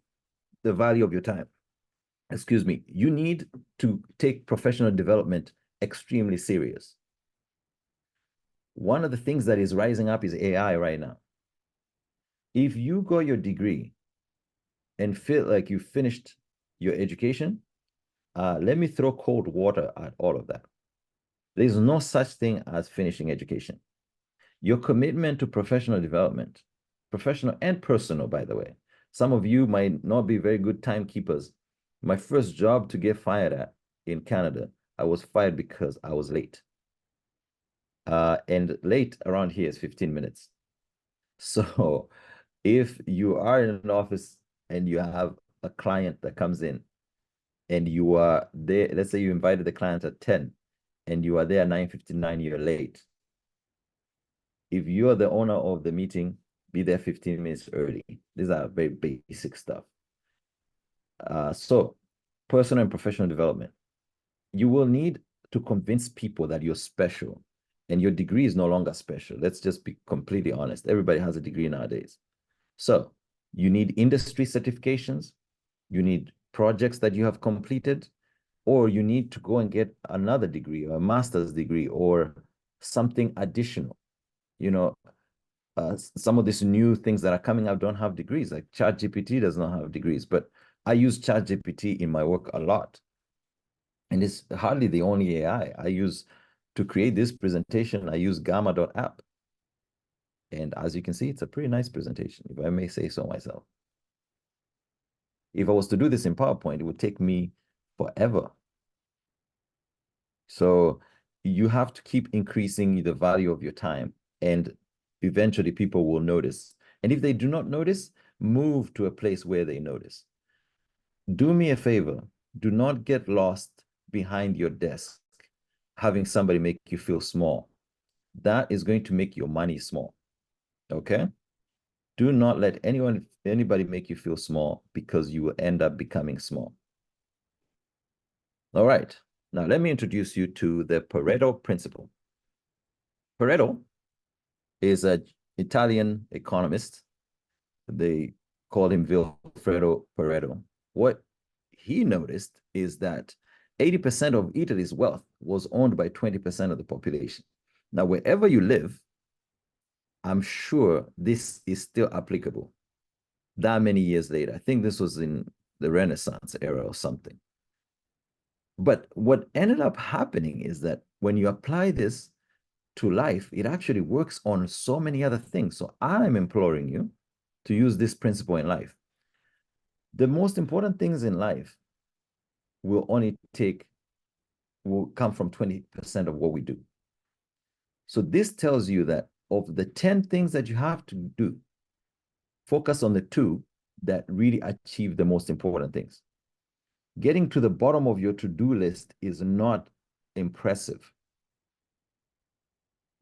the value of your time. Excuse me, you need to take professional development extremely serious. One of the things that is rising up is AI right now. If you got your degree and feel like you finished your education, let me throw cold water at all of that. There's no such thing as finishing education. Your commitment to professional development, professional and personal, by the way. Some of you might not be very good timekeepers. My first job to get fired at in Canada, I was fired because I was late. And late around here is 15 minutes. So if you are in an office and you have a client that comes in and you are there, let's say you invited the client at 10 and you are there at 9:59, you're late. If you are the owner of the meeting, be there 15 minutes early. These are very basic stuff. So personal and professional development. You will need to convince people that you're special and your degree is no longer special. Let's just be completely honest. Everybody has a degree nowadays. So you need industry certifications, you need projects that you have completed, or you need to go and get another degree or a master's degree or something additional. You know, some of these new things that are coming out don't have degrees, like ChatGPT does not have degrees, but I use ChatGPT in my work a lot. And it's hardly the only AI I use to create this presentation. I use gamma.app. And as you can see, it's a pretty nice presentation, if I may say so myself. If I was to do this in PowerPoint, it would take me forever. So you have to keep increasing the value of your time, and eventually people will notice. And if they do not notice, move to a place where they notice. Do me a favor. Do not get lost behind your desk, having somebody make you feel small. That is going to make your money small. Okay? Do not let anybody make you feel small, because you will end up becoming small. All right. Now, let me introduce you to the Pareto principle. Pareto is an Italian economist. They called him Vilfredo Pareto. What he noticed is that 80% of Italy's wealth was owned by 20% of the population. Now, wherever you live, I'm sure this is still applicable that many years later. I think this was in the Renaissance era or something. But what ended up happening is that when you apply this to life, it actually works on so many other things. So I'm imploring you to use this principle in life. The most important things in life will come from 20% of what we do. So this tells you that of the 10 things that you have to do, focus on the 2 that really achieve the most important things. Getting to the bottom of your to-do list is not impressive.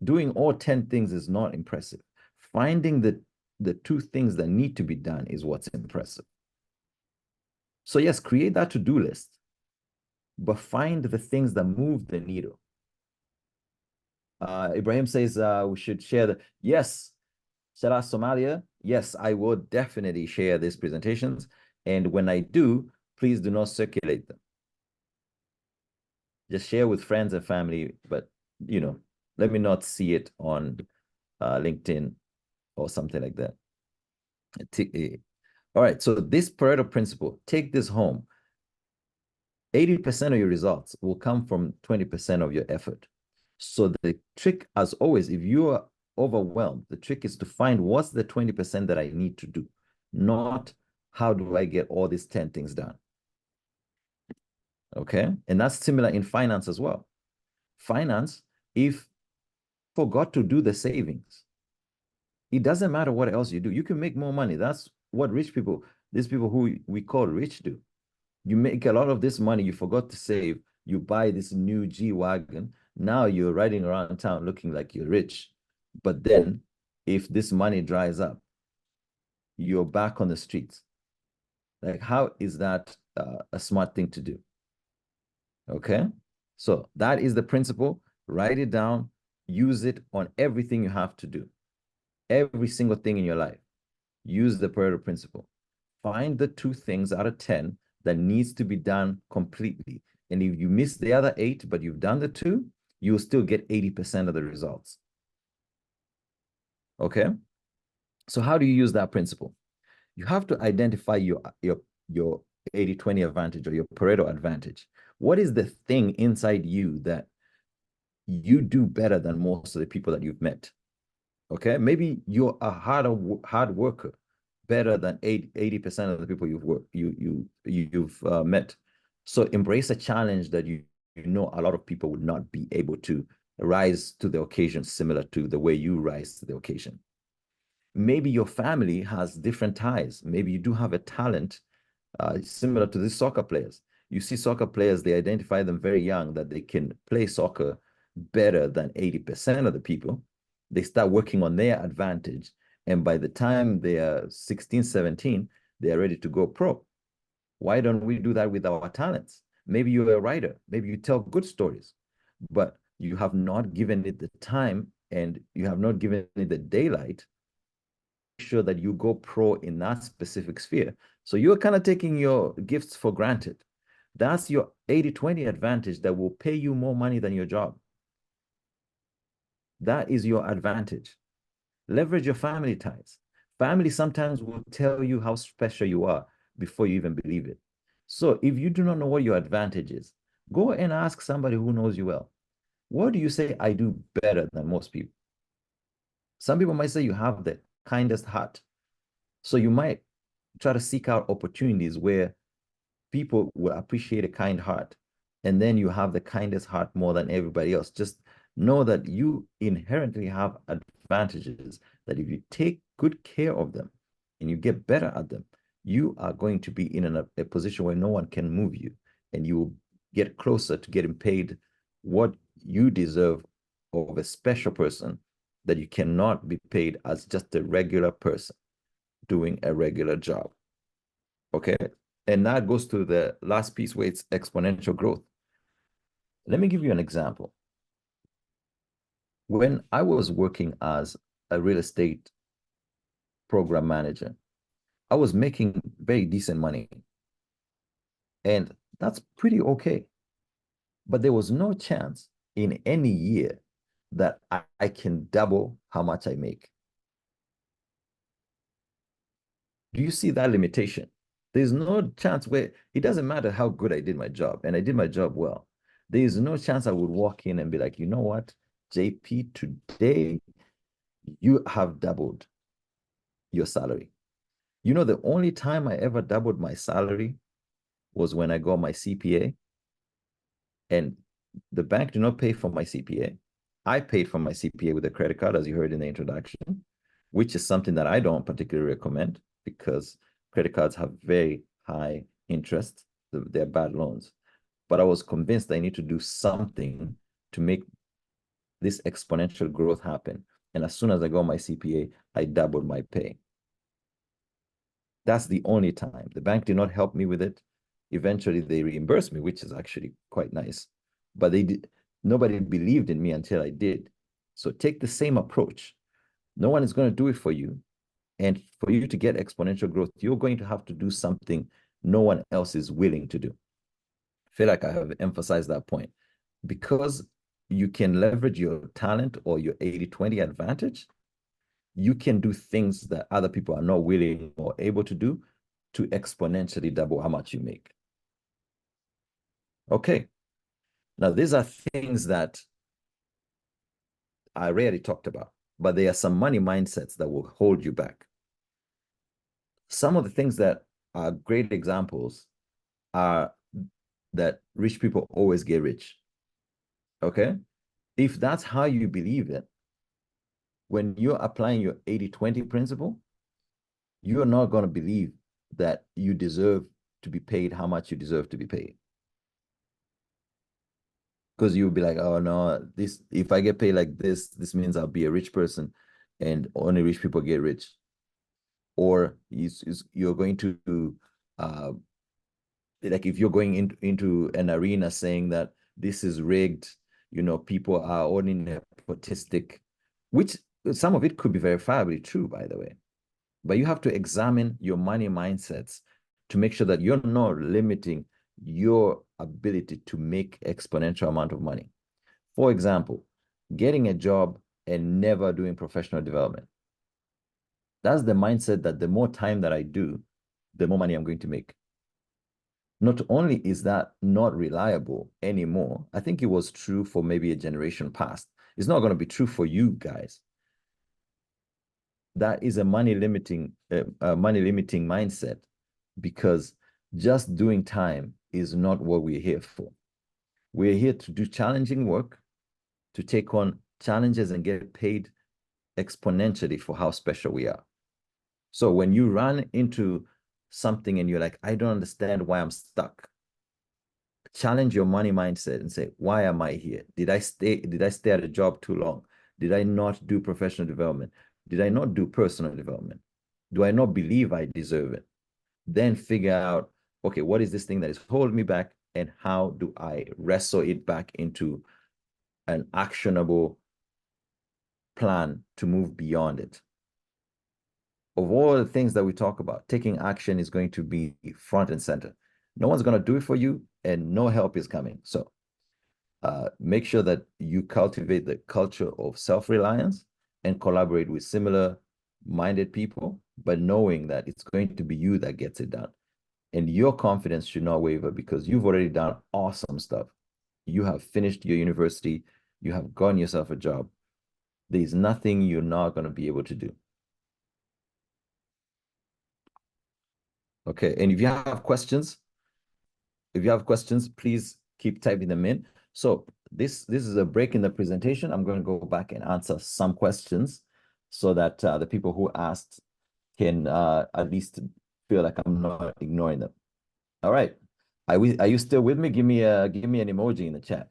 Doing all 10 things is not impressive. Finding the 2 things that need to be done is what's impressive. So yes, create that to-do list, but find the things that move the needle. Ibrahim says we should share the, yes, Salah Somalia, yes, I will definitely share these presentations. And when I do, please do not circulate them. Just share with friends and family, but, you know, let me not see it on LinkedIn or something like that. All right, so this Pareto principle, take this home. 80% of your results will come from 20% of your effort. So the trick, as always, if you are overwhelmed, the trick is to find what's the 20% that I need to do, not how do I get all these 10 things done. Okay, and that's similar in finance as well. Finance, if forgot to do the savings, it doesn't matter what else you do. You can make more money. That's what rich people, these people who we call rich, do. You make a lot of this money, you forgot to save, you buy this new G-Wagon, now you're riding around town looking like you're rich. But then, if this money dries up, you're back on the streets. Like, how is that a smart thing to do? Okay, so that is the principle. Write it down, use it on everything you have to do. Every single thing in your life. Use the Pareto principle. Find the 2 things out of 10 that needs to be done completely. And if you miss the other 8, but you've done the 2, you'll still get 80% of the results. Okay? So how do you use that principle? You have to identify your 80-20 advantage or your Pareto advantage. What is the thing inside you that you do better than most of the people that you've met? Okay? Maybe you're a hard worker, better than 80% of the people you've met. So embrace a challenge that you know a lot of people would not be able to rise to the occasion similar to the way you rise to the occasion. Maybe your family has different ties. Maybe you do have a talent similar to these soccer players. You see soccer players, they identify them very young that they can play soccer better than 80% of the people. They start working on their advantage. And by the time they are 16, 17, they are ready to go pro. Why don't we do that with our talents? Maybe you're a writer. Maybe you tell good stories, but you have not given it the time and you have not given it the daylight. Make sure that you go pro in that specific sphere. So you're kind of taking your gifts for granted. That's your 80-20 advantage that will pay you more money than your job. That is your advantage. Leverage your family ties. Family sometimes will tell you how special you are before you even believe it. So if you do not know what your advantage is, go and ask somebody who knows you well. What do you say I do better than most people? Some people might say you have the kindest heart. So you might try to seek out opportunities where people will appreciate a kind heart. And then you have the kindest heart more than everybody else. Just know that you inherently have advantages that if you take good care of them and you get better at them, you are going to be in a position where no one can move you, and you will get closer to getting paid what you deserve of a special person that you cannot be paid as just a regular person doing a regular job. Okay, and that goes to the last piece where it's exponential growth. Let me give you an example. When I was working as a real estate program manager, I was making very decent money. And that's pretty okay. But there was no chance in any year that I can double how much I make. Do you see that limitation? There's no chance where it doesn't matter how good I did my job, and I did my job well. There is no chance I would walk in and be like, you know what, JP, today you have doubled your salary. You know, the only time I ever doubled my salary was when I got my CPA, and the bank did not pay for my CPA. I paid for my CPA with a credit card, as you heard in the introduction, which is something that I don't particularly recommend because credit cards have very high interest. They're bad loans. But I was convinced I need to do something to make this exponential growth happen. And as soon as I got my CPA, I doubled my pay. That's the only time. The bank did not help me with it. Eventually, they reimbursed me, which is actually quite nice. But nobody believed in me until I did. So take the same approach. No one is going to do it for you. And for you to get exponential growth, you're going to have to do something no one else is willing to do. I feel like I have emphasized that point. Because you can leverage your talent or your 80-20 advantage, you can do things that other people are not willing or able to do to exponentially double how much you make. Okay. Now, these are things that I rarely talked about, but there are some money mindsets that will hold you back. Some of the things that are great examples are that rich people always get rich. Okay? If that's how you believe it, when you're applying your 80-20 principle, you're not going to believe that you deserve to be paid how much you deserve to be paid. Because you'll be like, oh no, if I get paid like this means I'll be a rich person and only rich people get rich. Or you're going to, like if you're going into an arena saying that this is rigged, people are only nepotistic, which some of it could be verifiably true, by the way. But you have to examine your money mindsets to make sure that you're not limiting your ability to make exponential amount of money. For example, getting a job and never doing professional development. That's the mindset that the more time that I do, the more money I'm going to make. Not only is that not reliable anymore, I think it was true for maybe a generation past. It's not going to be true for you guys. That is a money limiting mindset, because just doing time is not what we're here for. We're here to do challenging work, to take on challenges and get paid exponentially for how special we are. So when you run into something and you're like, I don't understand why I'm stuck, challenge your money mindset and say, why am I here? Did I stay at a job too long? Did I not do professional development? Did I not do personal development? Do I not believe I deserve it? Then figure out, okay, what is this thing that is holding me back, and how do I wrestle it back into an actionable plan to move beyond it? Of all the things that we talk about, taking action is going to be front and center. No one's going to do it for you, and no help is coming. So make sure that you cultivate the culture of self-reliance and collaborate with similar-minded people, but knowing that it's going to be you that gets it done. And your confidence should not waver, because you've already done awesome stuff. You have finished your university. You have gotten yourself a job. There's nothing you're not going to be able to do. Okay, and if you have questions, please keep typing them in. So this is a break in the presentation. I'm going to go back and answer some questions so that the people who asked can at least feel like I'm not ignoring them. All right. Are you still with me? Give me an emoji in the chat.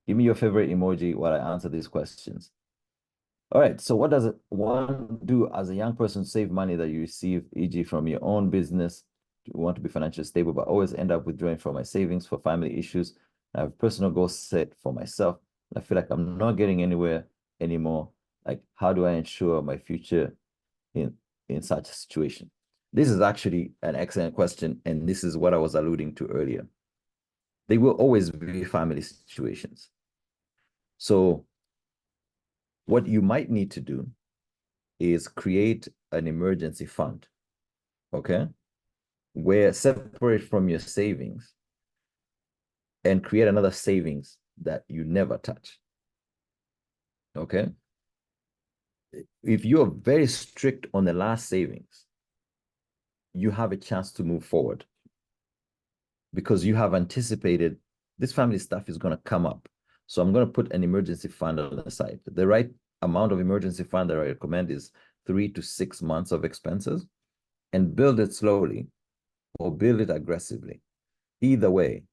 Give me your favorite emoji while I answer these questions. All right. So what does one do as a young person to save money that you receive, e.g. from your own business? You want to be financially stable, but always end up withdrawing from my savings for family issues. I have personal goals set for myself. I feel like I'm not getting anywhere anymore. Like, how do I ensure my future in such a situation? This is actually an excellent question, and this is what I was alluding to earlier. They will always be family situations. So what you might need to do is create an emergency fund, okay? Where separate from your savings and create another savings that you never touch, okay? If you're very strict on the last savings, you have a chance to move forward because you have anticipated this family stuff is going to come up. So I'm going to put an emergency fund on the side. The right amount of emergency fund that I recommend is 3 to 6 months of expenses, and build it slowly or build it aggressively. Either way,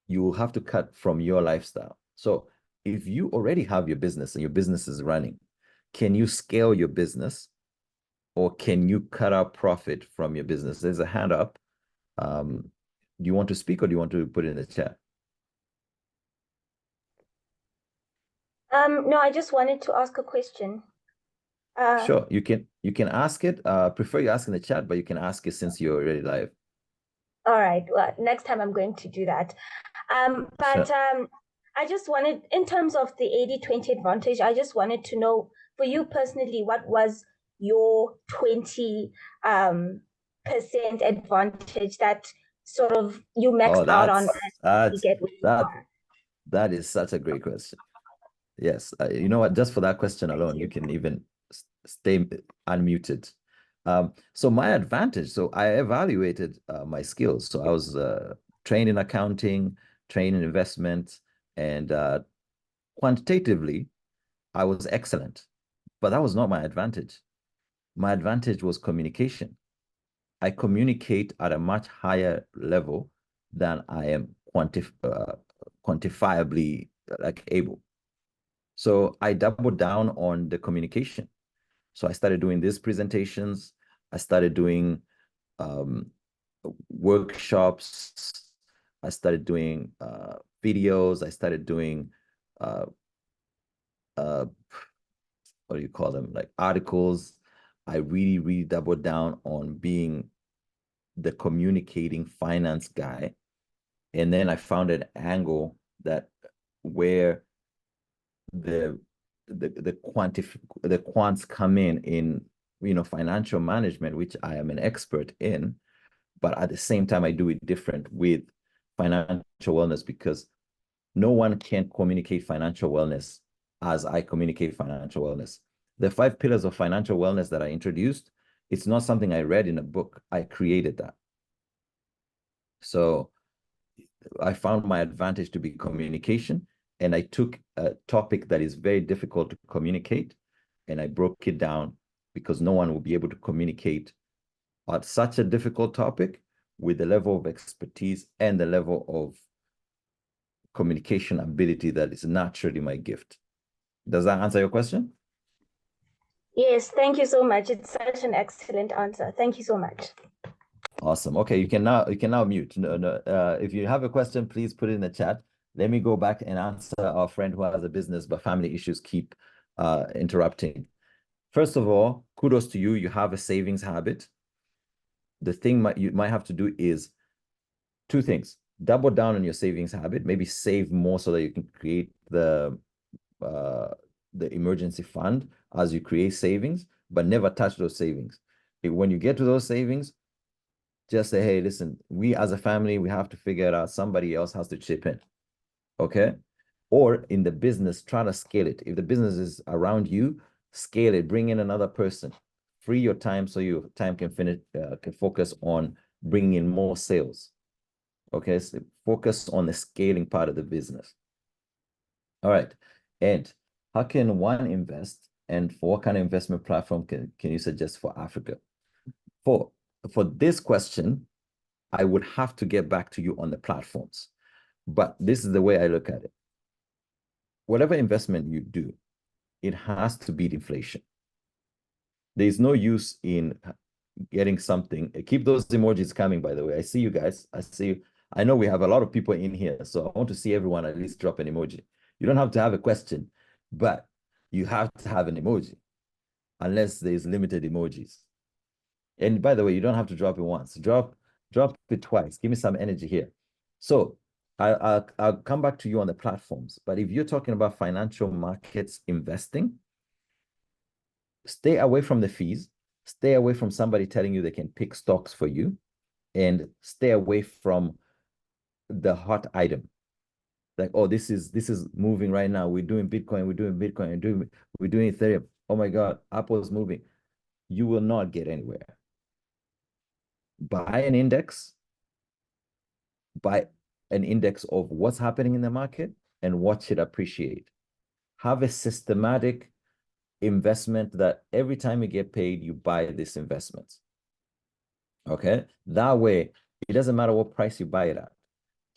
you will have to cut from your lifestyle. So if you already have your business and your business is running, can you scale your business, or can you cut out profit from your business? There's a hand up. Do you want to speak, or do you want to put it in the chat? No, I just wanted to ask a question. Sure, you can ask it. Prefer you ask in the chat, but you can ask it since you're already live. All right. Well, next time I'm going to do that. But Sure. I just wanted, in terms of the 80-20 advantage, I just wanted to know, for you personally, what was your 20% advantage that sort of you maxed out on and you get where you are? That is such a great question. Yes, you know what? Just for that question alone, you can even stay unmuted. So my advantage, so I evaluated my skills. So I was trained in accounting, trained in investment, and quantitatively, I was excellent. But that was not my advantage. My advantage was communication. I communicate at a much higher level than I am quantifiably like able. So I doubled down on the communication. So I started doing these presentations. I started doing workshops. I started doing videos. I started doing what do you call them? Like articles. I really, really doubled down on being the communicating finance guy. And then I found an angle that where the quants come in financial management, which I am an expert in, but at the same time I do it different with financial wellness, because no one can communicate financial wellness as I communicate financial wellness. The 5 pillars of financial wellness that I introduced, it's not something I read in a book. I created that. So I found my advantage to be communication, and I took a topic that is very difficult to communicate, and I broke it down, because no one will be able to communicate on such a difficult topic with the level of expertise and the level of communication ability that is naturally my gift. Does that answer your question? Yes, thank you so much. It's such an excellent answer. Thank you so much. Awesome. Okay, you can now mute. No, if you have a question, please put it in the chat. Let me go back and answer our friend who has a business, but family issues keep interrupting. First of all, kudos to you. You have a savings habit. The thing you might have to do is 2 things. Double down on your savings habit. Maybe save more so that you can create the emergency fund as you create savings, but never touch those savings. When you get to those savings, just say, hey, listen, we as a family, we have to figure it out. Somebody else has to chip in, okay? Or in the business, try to scale it. If the business is around you, scale it, bring in another person. Free your time so your time can focus on bringing in more sales, okay? So focus on the scaling part of the business. All right, and how can one invest, and for what kind of investment platform can you suggest for Africa? For this question, I would have to get back to you on the platforms. But this is the way I look at it. Whatever investment you do, it has to beat inflation. There's no use in getting something. Keep those emojis coming, by the way. I see you guys. I see you. I know we have a lot of people in here, so I want to see everyone at least drop an emoji. You don't have to have a question, but you have to have an emoji, unless there's limited emojis. And by the way, you don't have to drop it once. Drop it twice. Give me some energy here. So I'll come back to you on the platforms. But if you're talking about financial markets investing, stay away from the fees. Stay away from somebody telling you they can pick stocks for you, and stay away from the hot item. Like, oh, this is moving right now. We're doing Bitcoin, we're doing Ethereum. Oh my God, Apple is moving. You will not get anywhere. Buy an index, buy an index of what's happening in the market and watch it appreciate. Have a systematic investment that every time you get paid, you buy this investment. Okay, that way it doesn't matter what price you buy it at.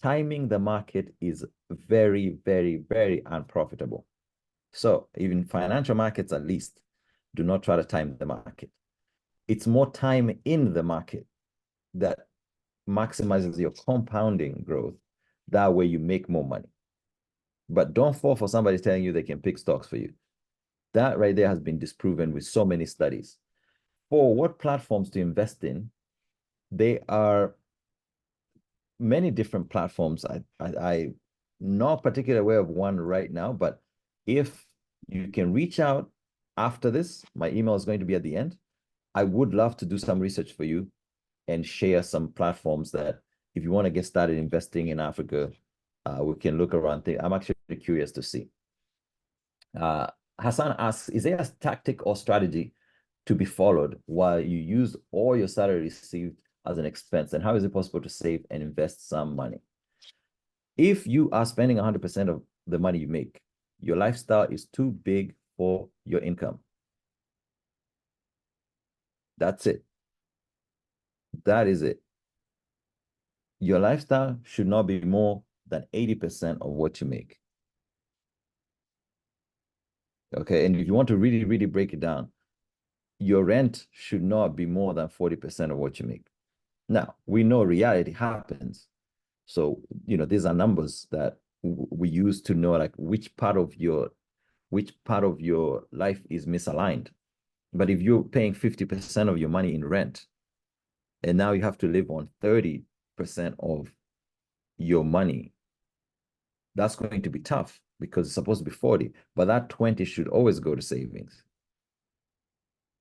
Timing the market is very, very, very unprofitable. So even financial markets, at least, do not try to time the market. It's more time in the market that maximizes your compounding growth. That way you make more money. But don't fall for somebody telling you they can pick stocks for you. That right there has been disproven with so many studies. For what platforms to invest in, they are many different platforms. I'm not particularly aware of one right now, but if you can reach out after this, my email is going to be at the end. I would love to do some research for you and share some platforms that if you want to get started investing in Africa, we can look around. I'm actually curious to see. Hassan asks, is there a tactic or strategy to be followed while you use all your salary received as an expense? And how is it possible to save and invest some money? If you are spending 100% of the money you make, your lifestyle is too big for your income. That's it. That is it. Your lifestyle should not be more than 80% of what you make. Okay, and if you want to really, really break it down, your rent should not be more than 40% of what you make. Now, we know reality happens. So, these are numbers that we use to know like which part of your life is misaligned. But if you're paying 50% of your money in rent, and now you have to live on 30% of your money, that's going to be tough because it's supposed to be 40, but that 20 should always go to savings,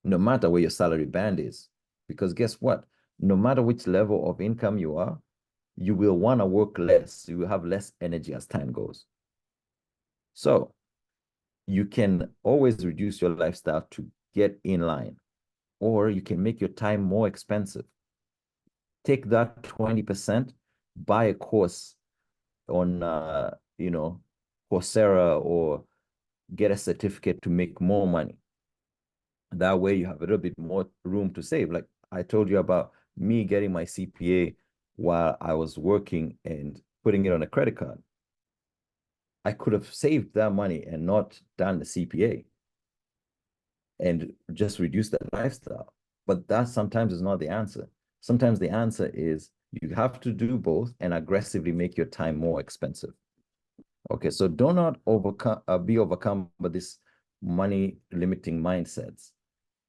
no matter where your salary band is. Because guess what? No matter which level of income you are, you will want to work less. You will have less energy as time goes. So you can always reduce your lifestyle to get in line, or you can make your time more expensive. Take that 20%, buy a course on, Coursera, or get a certificate to make more money. That way you have a little bit more room to save. Like I told you about me getting my CPA while I was working and putting it on a credit card. I could have saved that money and not done the CPA and just reduced that lifestyle. But that sometimes is not the answer. Sometimes the answer is you have to do both and aggressively make your time more expensive. Okay, so do not be overcome by this money limiting mindsets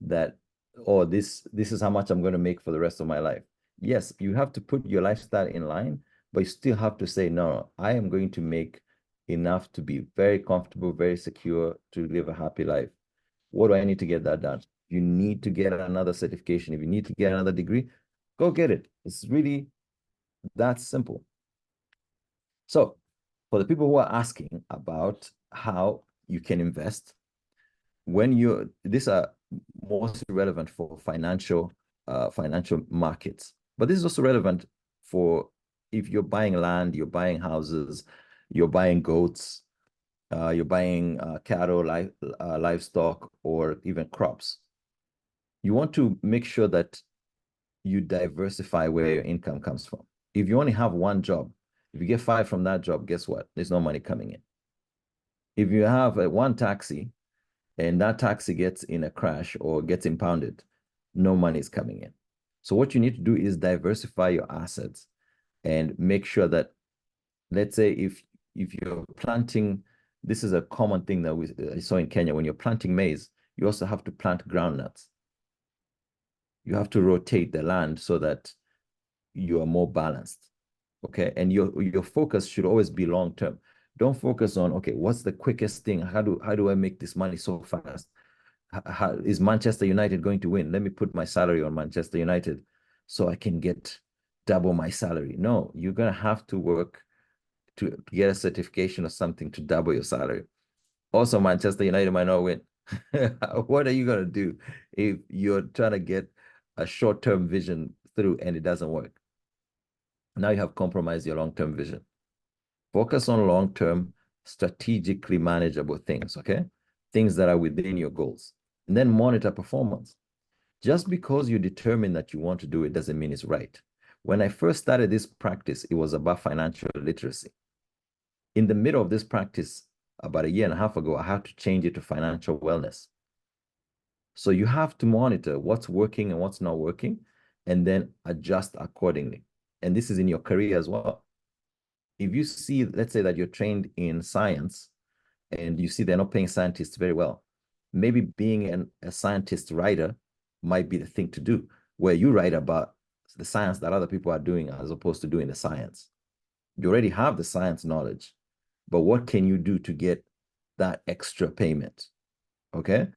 that, oh, this is how much I'm going to make for the rest of my life. Yes, you have to put your lifestyle in line, but you still have to say, no, I am going to make enough to be very comfortable, very secure, to live a happy life. What do I need to get that done? You need to get another certification. If you need to get another degree, go get it. It's really that simple. So for the people who are asking about how you can invest, these are mostly relevant for financial markets, but this is also relevant for if you're buying land, you're buying houses, you're buying goats, you're buying cattle, livestock, or even crops. You want to make sure that you diversify where your income comes from. If you only have one job, if you get fired from that job, guess what? There's no money coming in. If you have one taxi and that taxi gets in a crash or gets impounded, no money is coming in. So what you need to do is diversify your assets and make sure that, let's say if you're planting, this is a common thing that I saw in Kenya, when you're planting maize, you also have to plant groundnuts. You have to rotate the land so that you are more balanced. Okay. And your focus should always be long-term. Don't focus on, okay, what's the quickest thing? How do I make this money so fast? How is Manchester United going to win? Let me put my salary on Manchester United so I can get double my salary. No, you're going to have to work to get a certification or something to double your salary. Also, Manchester United might not win. What are you going to do if you're trying to get a short-term vision through and it doesn't work? Now you have compromised your long-term vision. Focus on long-term, strategically manageable things, okay? Things that are within your goals. And then monitor performance. Just because you determine that you want to do it doesn't mean it's right. When I first started this practice, it was about financial literacy. In the middle of this practice, about a year and a half ago, I had to change it to financial wellness. So you have to monitor what's working and what's not working, and then adjust accordingly. And this is in your career as well. If you see, let's say that you're trained in science and you see they're not paying scientists very well, maybe being a scientist writer might be the thing to do, where you write about the science that other people are doing as opposed to doing the science. You already have the science knowledge, but what can you do to get that extra payment? Okay,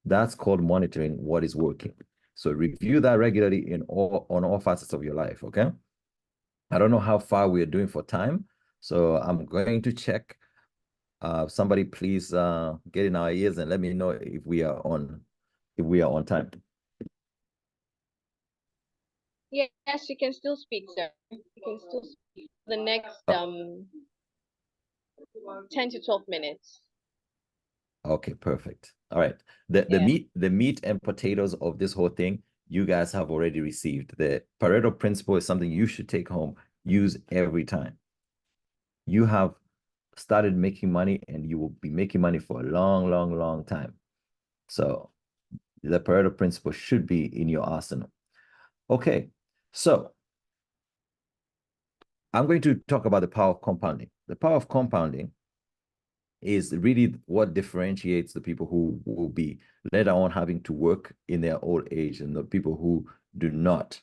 that's called monitoring what is working. So review that regularly on all facets of your life. Okay, I don't know how far we are doing for time, so I'm going to check. Somebody please get in our ears and let me know if we are on time. Yes, you can still speak, sir. You can still speak the next 10 to 12 minutes. Okay, perfect. All right. The meat and potatoes of this whole thing, you guys have already received. The Pareto principle is something you should take home, use every time. You have started making money and you will be making money for a long, long, long time. So the Pareto principle should be in your arsenal. Okay, so I'm going to talk about the power of compounding. The power of compounding is really what differentiates the people who will be later on having to work in their old age and the people who do not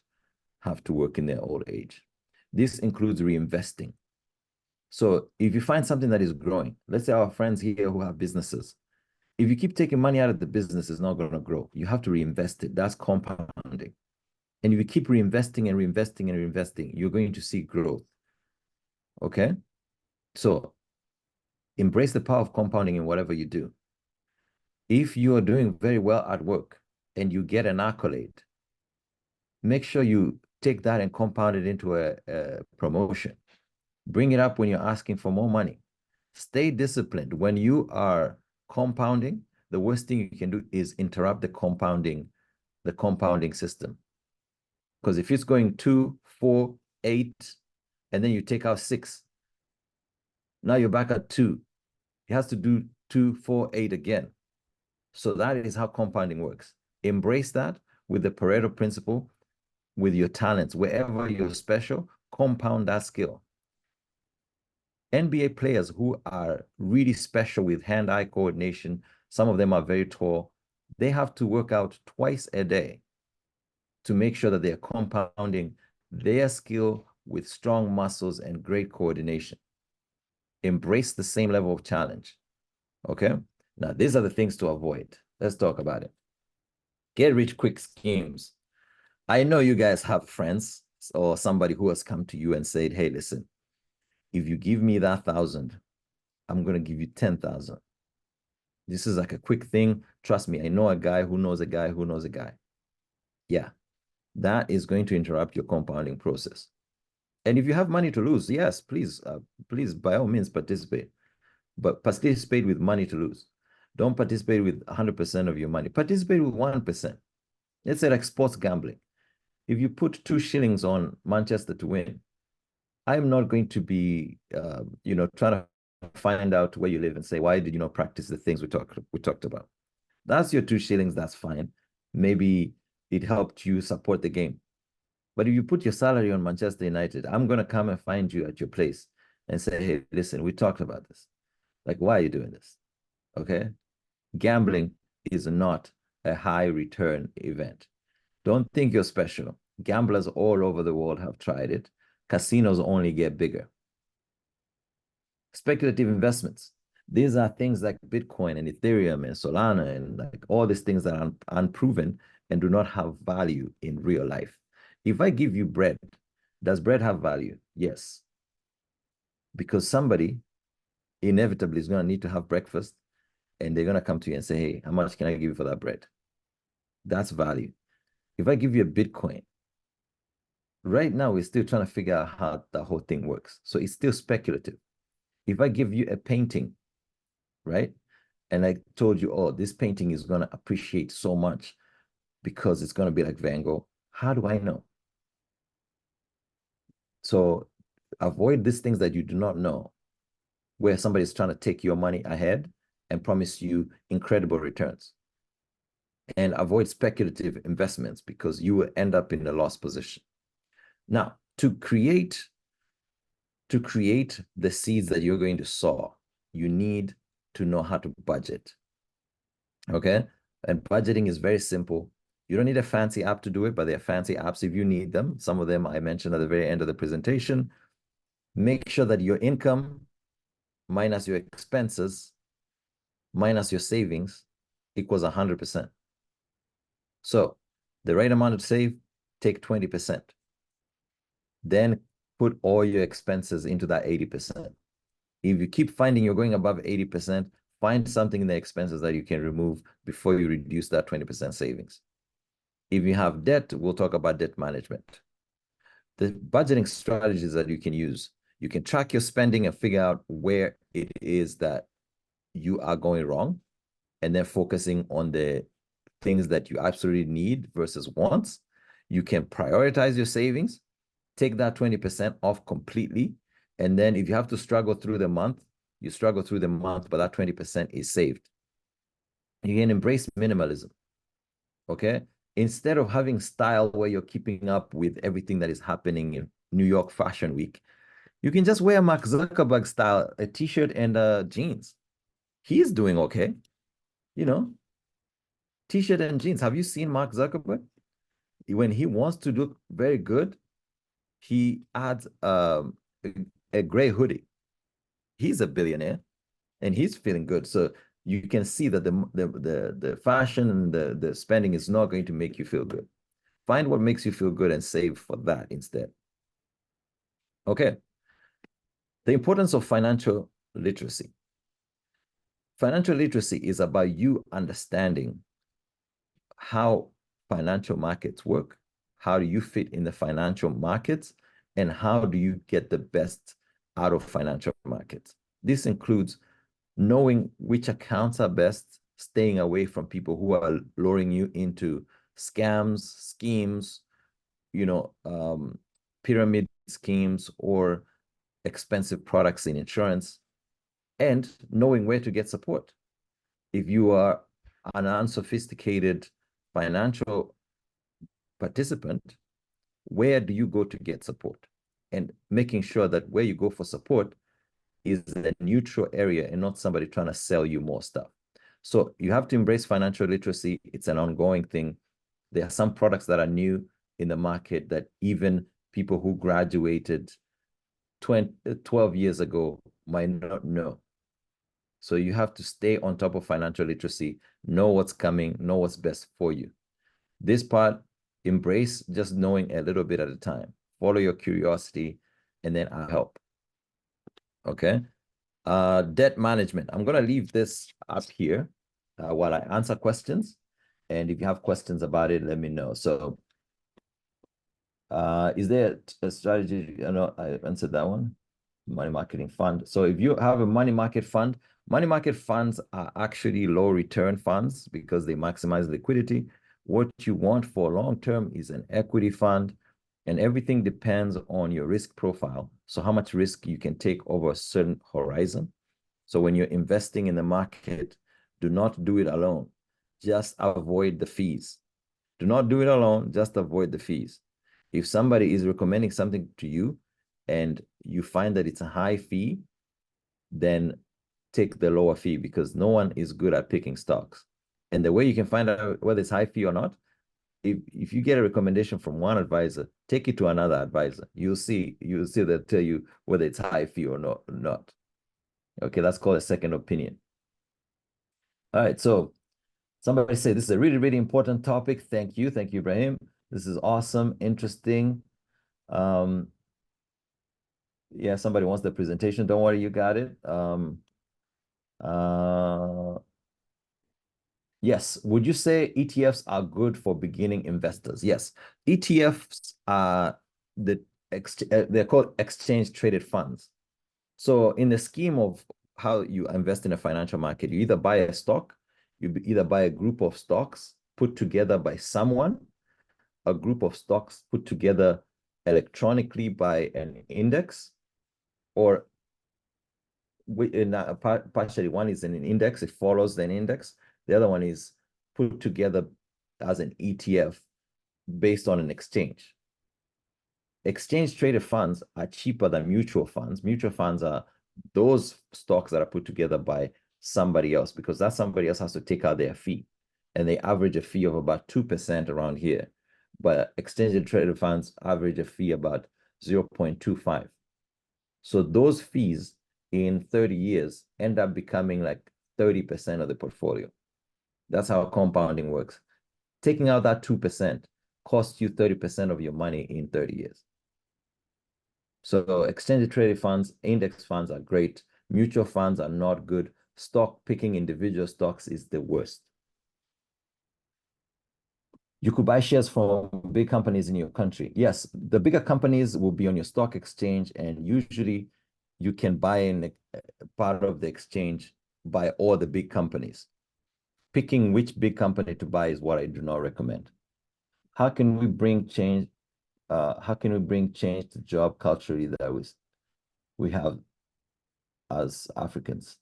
have to work in their old age. This includes reinvesting. So if you find something that is growing, let's say our friends here who have businesses, if you keep taking money out of the business, it's not going to grow. You have to reinvest it. That's compounding. And if you keep reinvesting and reinvesting and reinvesting, you're going to see growth. Okay? So embrace the power of compounding in whatever you do. If you are doing very well at work and you get an accolade, make sure you take that and compound it into a promotion. Bring it up when you're asking for more money. Stay disciplined. When you are compounding, the worst thing you can do is interrupt the compounding system. Because if it's going 2, 4, 8, and then you take out 6, now you're back at 2. It has to do 2, 4, 8 again. So that is how compounding works. Embrace that with the Pareto principle, with your talents. Wherever you're special, compound that skill. NBA players who are really special with hand-eye coordination, some of them are very tall, they have to work out twice a day to make sure that they're compounding their skill with strong muscles and great coordination. Embrace the same level of challenge. Okay? Now, these are the things to avoid. Let's talk about it. Get rich quick schemes. I know you guys have friends or somebody who has come to you and said, hey, listen, if you give me that 1,000, I'm going to give you 10,000. This is like a quick thing. Trust me, I know a guy who knows a guy who knows a guy. Yeah, that is going to interrupt your compounding process. And if you have money to lose, yes, please, by all means, participate. But participate with money to lose. Don't participate with 100% of your money. Participate with 1%. Let's say like sports gambling. If you put 2 shillings on Manchester to win, I'm not going to be, trying to find out where you live and say, why did you not practice the things we talked about? That's your 2 shillings. That's fine. Maybe it helped you support the game. But if you put your salary on Manchester United, I'm going to come and find you at your place and say, hey, listen, we talked about this. Like, why are you doing this? Okay. Gambling is not a high return event. Don't think you're special. Gamblers all over the world have tried it. Casinos only get bigger. Speculative investments. These are things like Bitcoin and Ethereum and Solana and like all these things that are unproven and do not have value in real life. If I give you bread, does bread have value? Yes. Because somebody inevitably is going to need to have breakfast and they're going to come to you and say, hey, how much can I give you for that bread? That's value. If I give you a Bitcoin, right now we're still trying to figure out how the whole thing works. So it's still speculative. If I give you a painting, right? And I told you, oh, this painting is going to appreciate so much because it's going to be like Van Gogh. How do I know? So avoid these things that you do not know, where somebody's trying to take your money ahead and promise you incredible returns. And avoid speculative investments because you will end up in a loss position. Now, to create the seeds that you're going to sow, you need to know how to budget. Okay? And budgeting is very simple. You don't need a fancy app to do it, but there are fancy apps if you need them. Some of them I mentioned at the very end of the presentation. Make sure that your income minus your expenses minus your savings equals 100%. So the right amount to save, take 20%. Then put all your expenses into that 80%. If you keep finding you're going above 80%, find something in the expenses that you can remove before you reduce that 20% savings. If you have debt, we'll talk about debt management. The budgeting strategies that you can use, you can track your spending and figure out where it is that you are going wrong, and then focusing on the things that you absolutely need versus wants. You can prioritize your savings, take that 20% off completely. And then if you have to struggle through the month, you struggle through the month, but that 20% is saved. You can embrace minimalism, okay? Instead of having style where you're keeping up with everything that is happening in New York Fashion Week, you can just wear Mark Zuckerberg style, a t-shirt and jeans. He's doing okay, you know, t-shirt and jeans. Have you seen Mark Zuckerberg? When he wants to look very good, he adds a gray hoodie. He's a billionaire and he's feeling good. So you can see that the fashion and the spending is not going to make you feel good. Find what makes you feel good and save for that instead. Okay. The importance of financial literacy. Financial literacy is about you understanding how financial markets work. How do you fit in the financial markets? And how do you get the best out of financial markets? This includes knowing which accounts are best, staying away from people who are luring you into scams, schemes, pyramid schemes, or expensive products in insurance, and knowing where to get support. If you are an unsophisticated financial participant, where do you go to get support? And making sure that where you go for support is a neutral area and not somebody trying to sell you more stuff. So you have to embrace financial literacy. It's an ongoing thing. There are some products that are new in the market that even people who graduated 12 years ago might not know. So you have to stay on top of financial literacy, know what's coming, know what's best for you. This part, embrace just knowing a little bit at a time. Follow your curiosity, and then I'll help. Okay. Debt management. I'm going to leave this up here while I answer questions. And if you have questions about it, let me know. So is there a strategy? I answered that one. Money marketing fund. So if you have a money market fund, money market funds are actually low return funds because they maximize liquidity. What you want for long term is an equity fund, and everything depends on your risk profile. So how much risk you can take over a certain horizon. So when you're investing in the market, do not do it alone. Just avoid the fees. Do not do it alone. Just avoid the fees. If somebody is recommending something to you and you find that it's a high fee, then take the lower fee because no one is good at picking stocks. And the way you can find out whether it's high fee or not, if you get a recommendation from one advisor, take it to another advisor. You'll see they'll tell you whether it's high fee or not. Okay, that's called a second opinion. All right, so somebody say this is a really, really important topic. Thank you, Ibrahim. This is awesome, interesting. Yeah, somebody wants the presentation. Don't worry, you got it. Yes, would you say ETFs are good for beginning investors? Yes, ETFs are they're called exchange traded funds. So in the scheme of how you invest in a financial market, you either buy a stock, you either buy a group of stocks put together by someone, a group of stocks put together electronically by an index, or partially one is in an index, it follows an index. The other one is put together as an ETF based on an exchange. Exchange traded funds are cheaper than mutual funds. Mutual funds are those stocks that are put together by somebody else, because that somebody else has to take out their fee. And they average a fee of about 2% around here. But exchange traded funds average a fee about 0.25. So those fees in 30 years end up becoming like 30% of the portfolio. That's how compounding works. Taking out that 2% costs you 30% of your money in 30 years. So exchange traded funds, index funds are great. Mutual funds are not good. Stock picking individual stocks is the worst. You could buy shares from big companies in your country. Yes, the bigger companies will be on your stock exchange, and usually you can buy in part of the exchange by all the big companies. Picking which big company to buy is what I do not recommend. How can we bring change? How can we bring change to job culture that we have as Africans?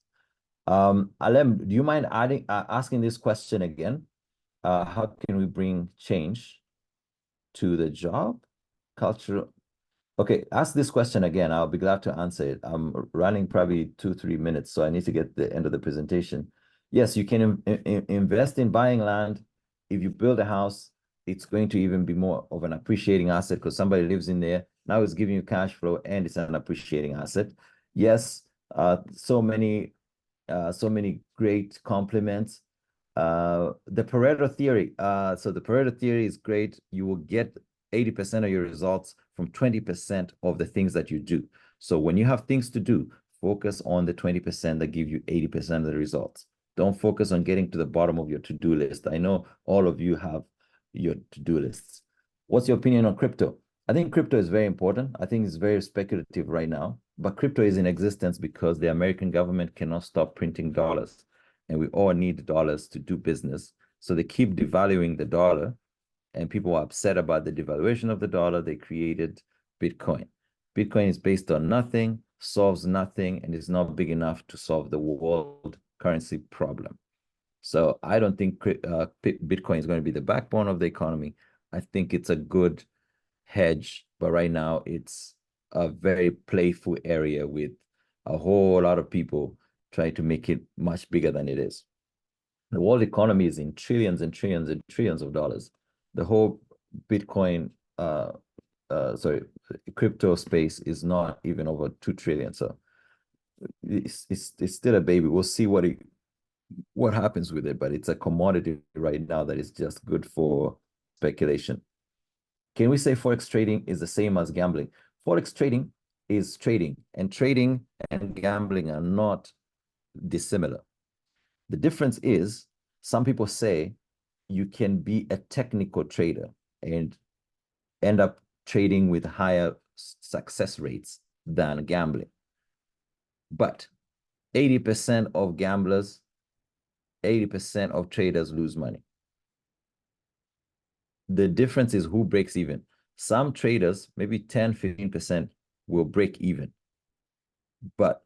Alem, do you mind asking this question again? How can we bring change to the job culture? Okay, ask this question again. I'll be glad to answer it. I'm running probably 2-3 minutes, so I need to get the end of the presentation. Yes, you can invest in buying land. If you build a house, it's going to even be more of an appreciating asset because somebody lives in there. Now it's giving you cash flow and it's an appreciating asset. Yes, so many great compliments. The Pareto theory. So the Pareto theory is great. You will get 80% of your results from 20% of the things that you do. So when you have things to do, focus on the 20% that give you 80% of the results. Don't focus on getting to the bottom of your to-do list. I know all of you have your to-do lists. What's your opinion on crypto? I think crypto is very important. I think it's very speculative right now, but crypto is in existence because the American government cannot stop printing dollars, and we all need dollars to do business. So they keep devaluing the dollar, and people are upset about the devaluation of the dollar. They created Bitcoin. Bitcoin is based on nothing, solves nothing, and is not big enough to solve the world currency problem. So I don't think Bitcoin is going to be the backbone of the economy. I think it's a good hedge, but right now it's a very playful area with a whole lot of people trying to make it much bigger than it is. The world economy is in trillions and trillions and trillions of dollars. The whole Bitcoin, crypto space is not even over 2 trillion. So it's still a baby. We'll see what happens with it, but it's a commodity right now that is just good for speculation. Can we say Forex trading is the same as gambling? Forex trading is trading, and trading and gambling are not dissimilar. The difference is some people say you can be a technical trader and end up trading with higher success rates than gambling. But 80% of gamblers, 80% of traders lose money. The difference is who breaks even. Some traders, maybe 10, 15% will break even. But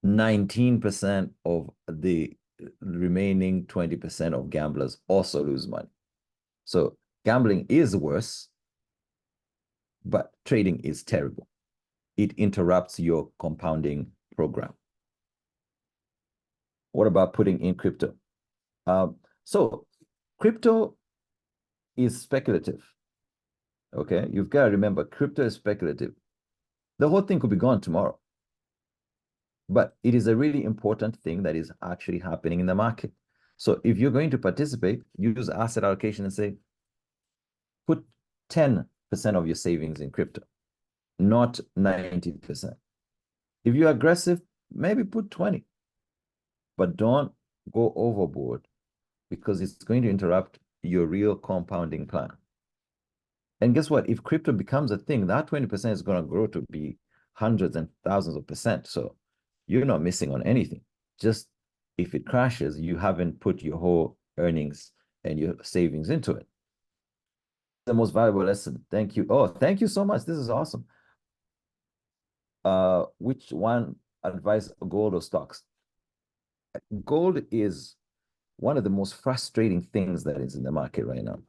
19% of the remaining 20% of gamblers also lose money. So gambling is worse, but trading is terrible. It interrupts your compounding program. What about putting in crypto? So crypto is speculative. Okay, you've got to remember, crypto is speculative. The whole thing could be gone tomorrow. But it is a really important thing that is actually happening in the market. So if you're going to participate, use asset allocation and say, put 10% of your savings in crypto, not 90%. If you're aggressive, maybe put 20, but don't go overboard because it's going to interrupt your real compounding plan. And guess what? If crypto becomes a thing, that 20% is going to grow to be hundreds and thousands of percent. So you're not missing on anything. Just if it crashes, you haven't put your whole earnings and your savings into it. The most valuable lesson. Thank you. Oh, thank you so much. This is awesome. Which one advise, gold or stocks? Gold is one of the most frustrating things that is in the market right now.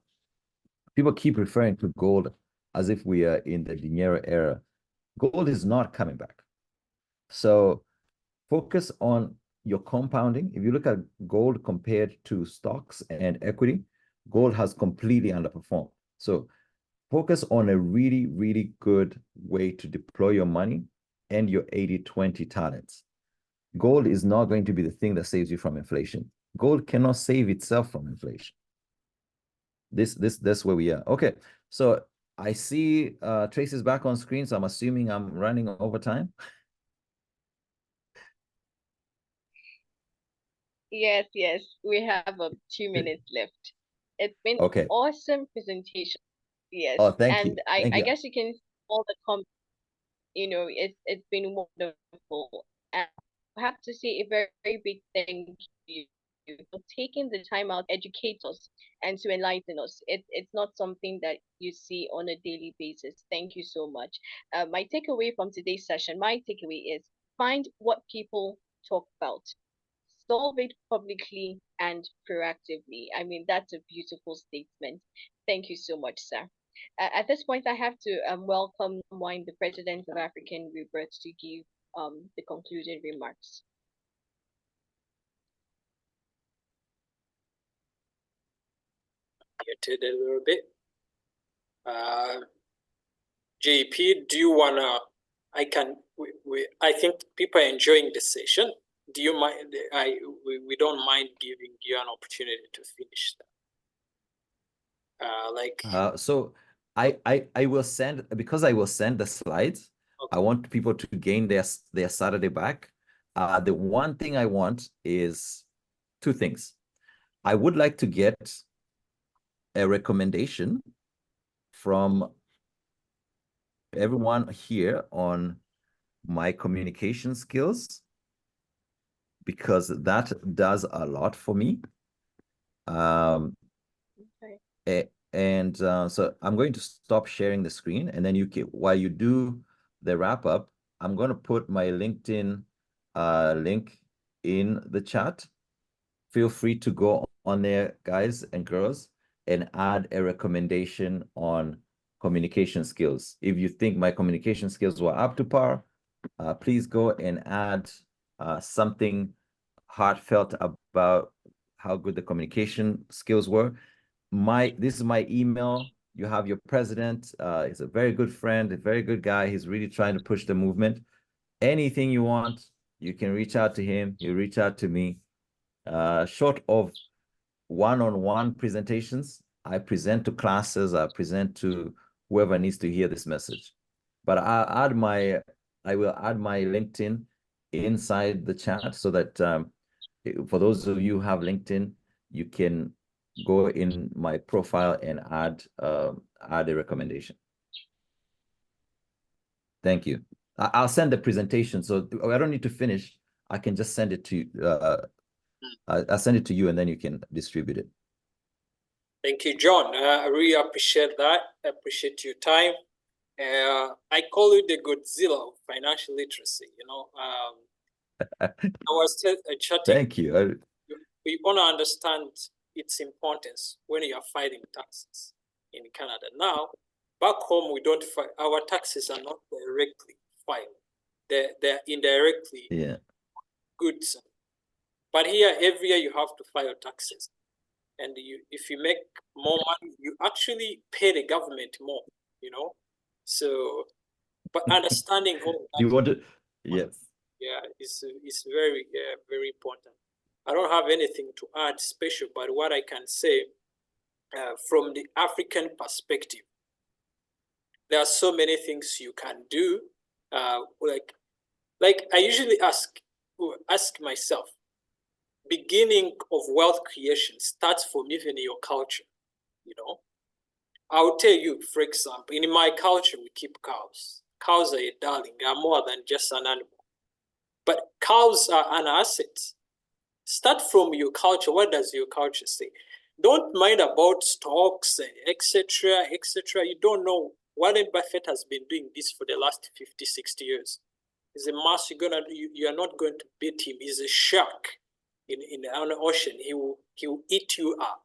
People keep referring to gold as if we are in the Nyereka era. Gold is not coming back. So focus on your compounding. If you look at gold compared to stocks and equity, gold has completely underperformed. So focus on a really, really good way to deploy your money and your 80-20 talents. Gold is not going to be the thing that saves you from inflation. Gold cannot save itself from inflation. That's where we are. Okay, so I see Tracy's back on screen, so I'm assuming I'm running over time. Yes, yes. We have 2 minutes left. It's been Okay. awesome presentation. Yes. Oh, thank And you. I Thank you. guess you can see all the comments, it's been wonderful. And I have to say a very, very big thank you for taking the time out to educate us and to enlighten us. It's not something that you see on a daily basis. Thank you so much. My takeaway from today's session, my takeaway is find what people talk about. Solve it publicly and proactively. I mean, that's a beautiful statement. Thank you so much, sir. At this point, I have to welcome Wine, the President of African Rebirth, to give the concluding remarks. Muted a little bit. JP, do you wanna? I think people are enjoying the session. Do you mind? We don't mind giving you an opportunity to finish that. So I will send, because I will send the slides. Okay. I want people to gain their Saturday back. The one thing I want is two things. I would like to get a recommendation from everyone here on my communication skills, because that does a lot for me. Okay. And so I'm going to stop sharing the screen, and then you can, while you do the wrap up, I'm going to put my LinkedIn link in the chat. Feel free to go on there, guys and girls, and add a recommendation on communication skills. If you think my communication skills were up to par, please go and add something heartfelt about how good the communication skills were. This is my email. You have your president. He's a very good friend, a very good guy. He's really trying to push the movement. Anything you want, you can reach out to him. You reach out to me. Short of one-on-one presentations, I present to classes, I present to whoever needs to hear this message. But I will add my LinkedIn inside the chat so that for those of you who have LinkedIn, you can go in my profile and add a recommendation. Thank you. I'll send the presentation, so I don't need to finish. I can just send it to you. I'll send it to you, and then you can distribute it. Thank you, John. I really appreciate that. I appreciate your time. I call you the Godzilla of financial literacy. I was chatting. Thank you. We want to understand its importance when you are filing taxes in Canada. Now, back home, we don't file. Our taxes are not directly filed. They're indirectly goods. But here, every year, you have to file taxes. and if you make more money, you actually pay the government more, you know. So, but understanding all that, You want to, yes. yeah, is very very important. I don't have anything to add special, but what I can say from the African perspective, there are so many things you can do. Like I usually ask myself, beginning of wealth creation starts from even your culture, you know. I'll tell you, for example, in my culture, we keep cows. Cows are a darling, they are more than just an animal. But cows are an asset. Start from your culture. What does your culture say? Don't mind about stocks, etc., etc. You don't know. Warren Buffett has been doing this for the last 50, 60 years. He's a mass, you are not going to beat him. He's a shark in the ocean. He will eat you up.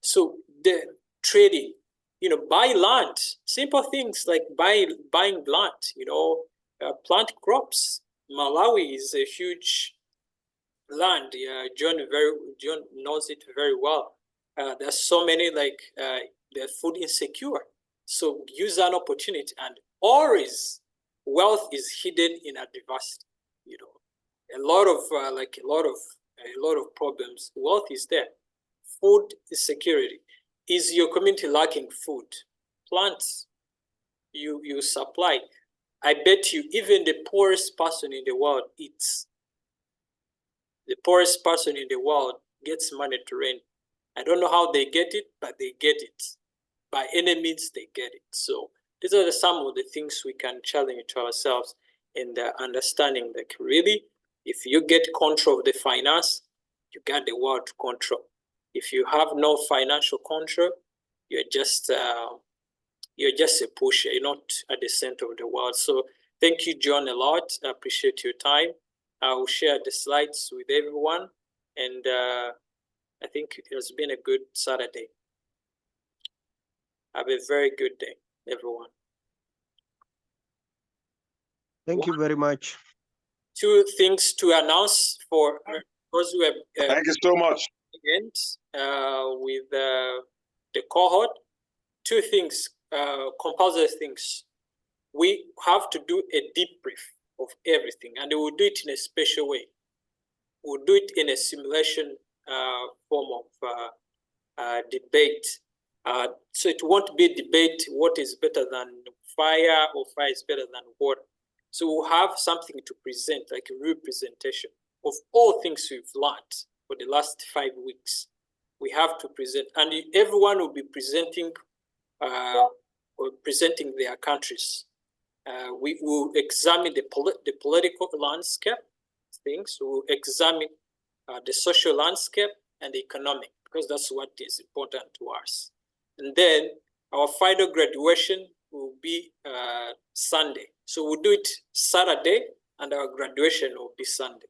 So the trading, you know, buy land, simple things like buying land, you know, plant crops. Malawi is a huge land. John knows it very well. There's so many, like they're food insecure. So use an opportunity, and always wealth is hidden in adversity. You know, a lot of problems. Wealth is there. Food insecurity. Is your community lacking food? Plants you supply. I bet you even the poorest person in the world eats. The poorest person in the world gets money to rent. I don't know how they get it, but they get it. By any means, they get it. So these are some of the things we can challenge to ourselves in the understanding that really, if you get control of the finance, you got the world to control. If you have no financial control, you're just a pusher. You're not at the center of the world. So thank you, John, a lot. I appreciate your time. I will share the slides with everyone, and I think it has been a good Saturday. Have a very good day, everyone. Thank you very much. Two things to announce for those who have thank you so much. With the cohort. Two things, compulsory things. We have to do a debrief of everything, and we'll do it in a special way. We'll do it in a simulation form of debate. So it won't be a debate, what is better than fire or fire is better than water. So we'll have something to present, like a representation of all things we've learned for the last 5 weeks. We have to present, and everyone will be presenting their countries. We will examine the political landscape things. We'll examine the social landscape and the economic, because that's what is important to us. And then our final graduation will be Sunday. So we'll do it Saturday, and our graduation will be Sunday.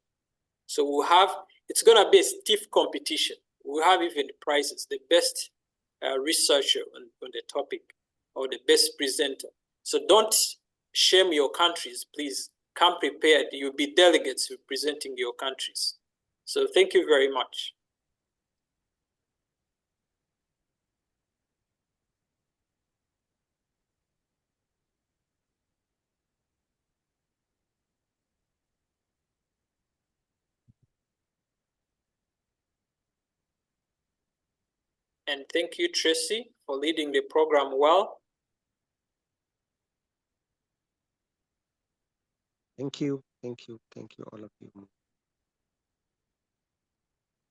So we'll have, it's going to be a stiff competition. We'll have even prizes, the best researcher on the topic, or the best presenter. So don't shame your countries, please. Come prepared. You'll be delegates representing your countries. So thank you very much. And thank you, Tracy, for leading the program well. Thank you, all of you.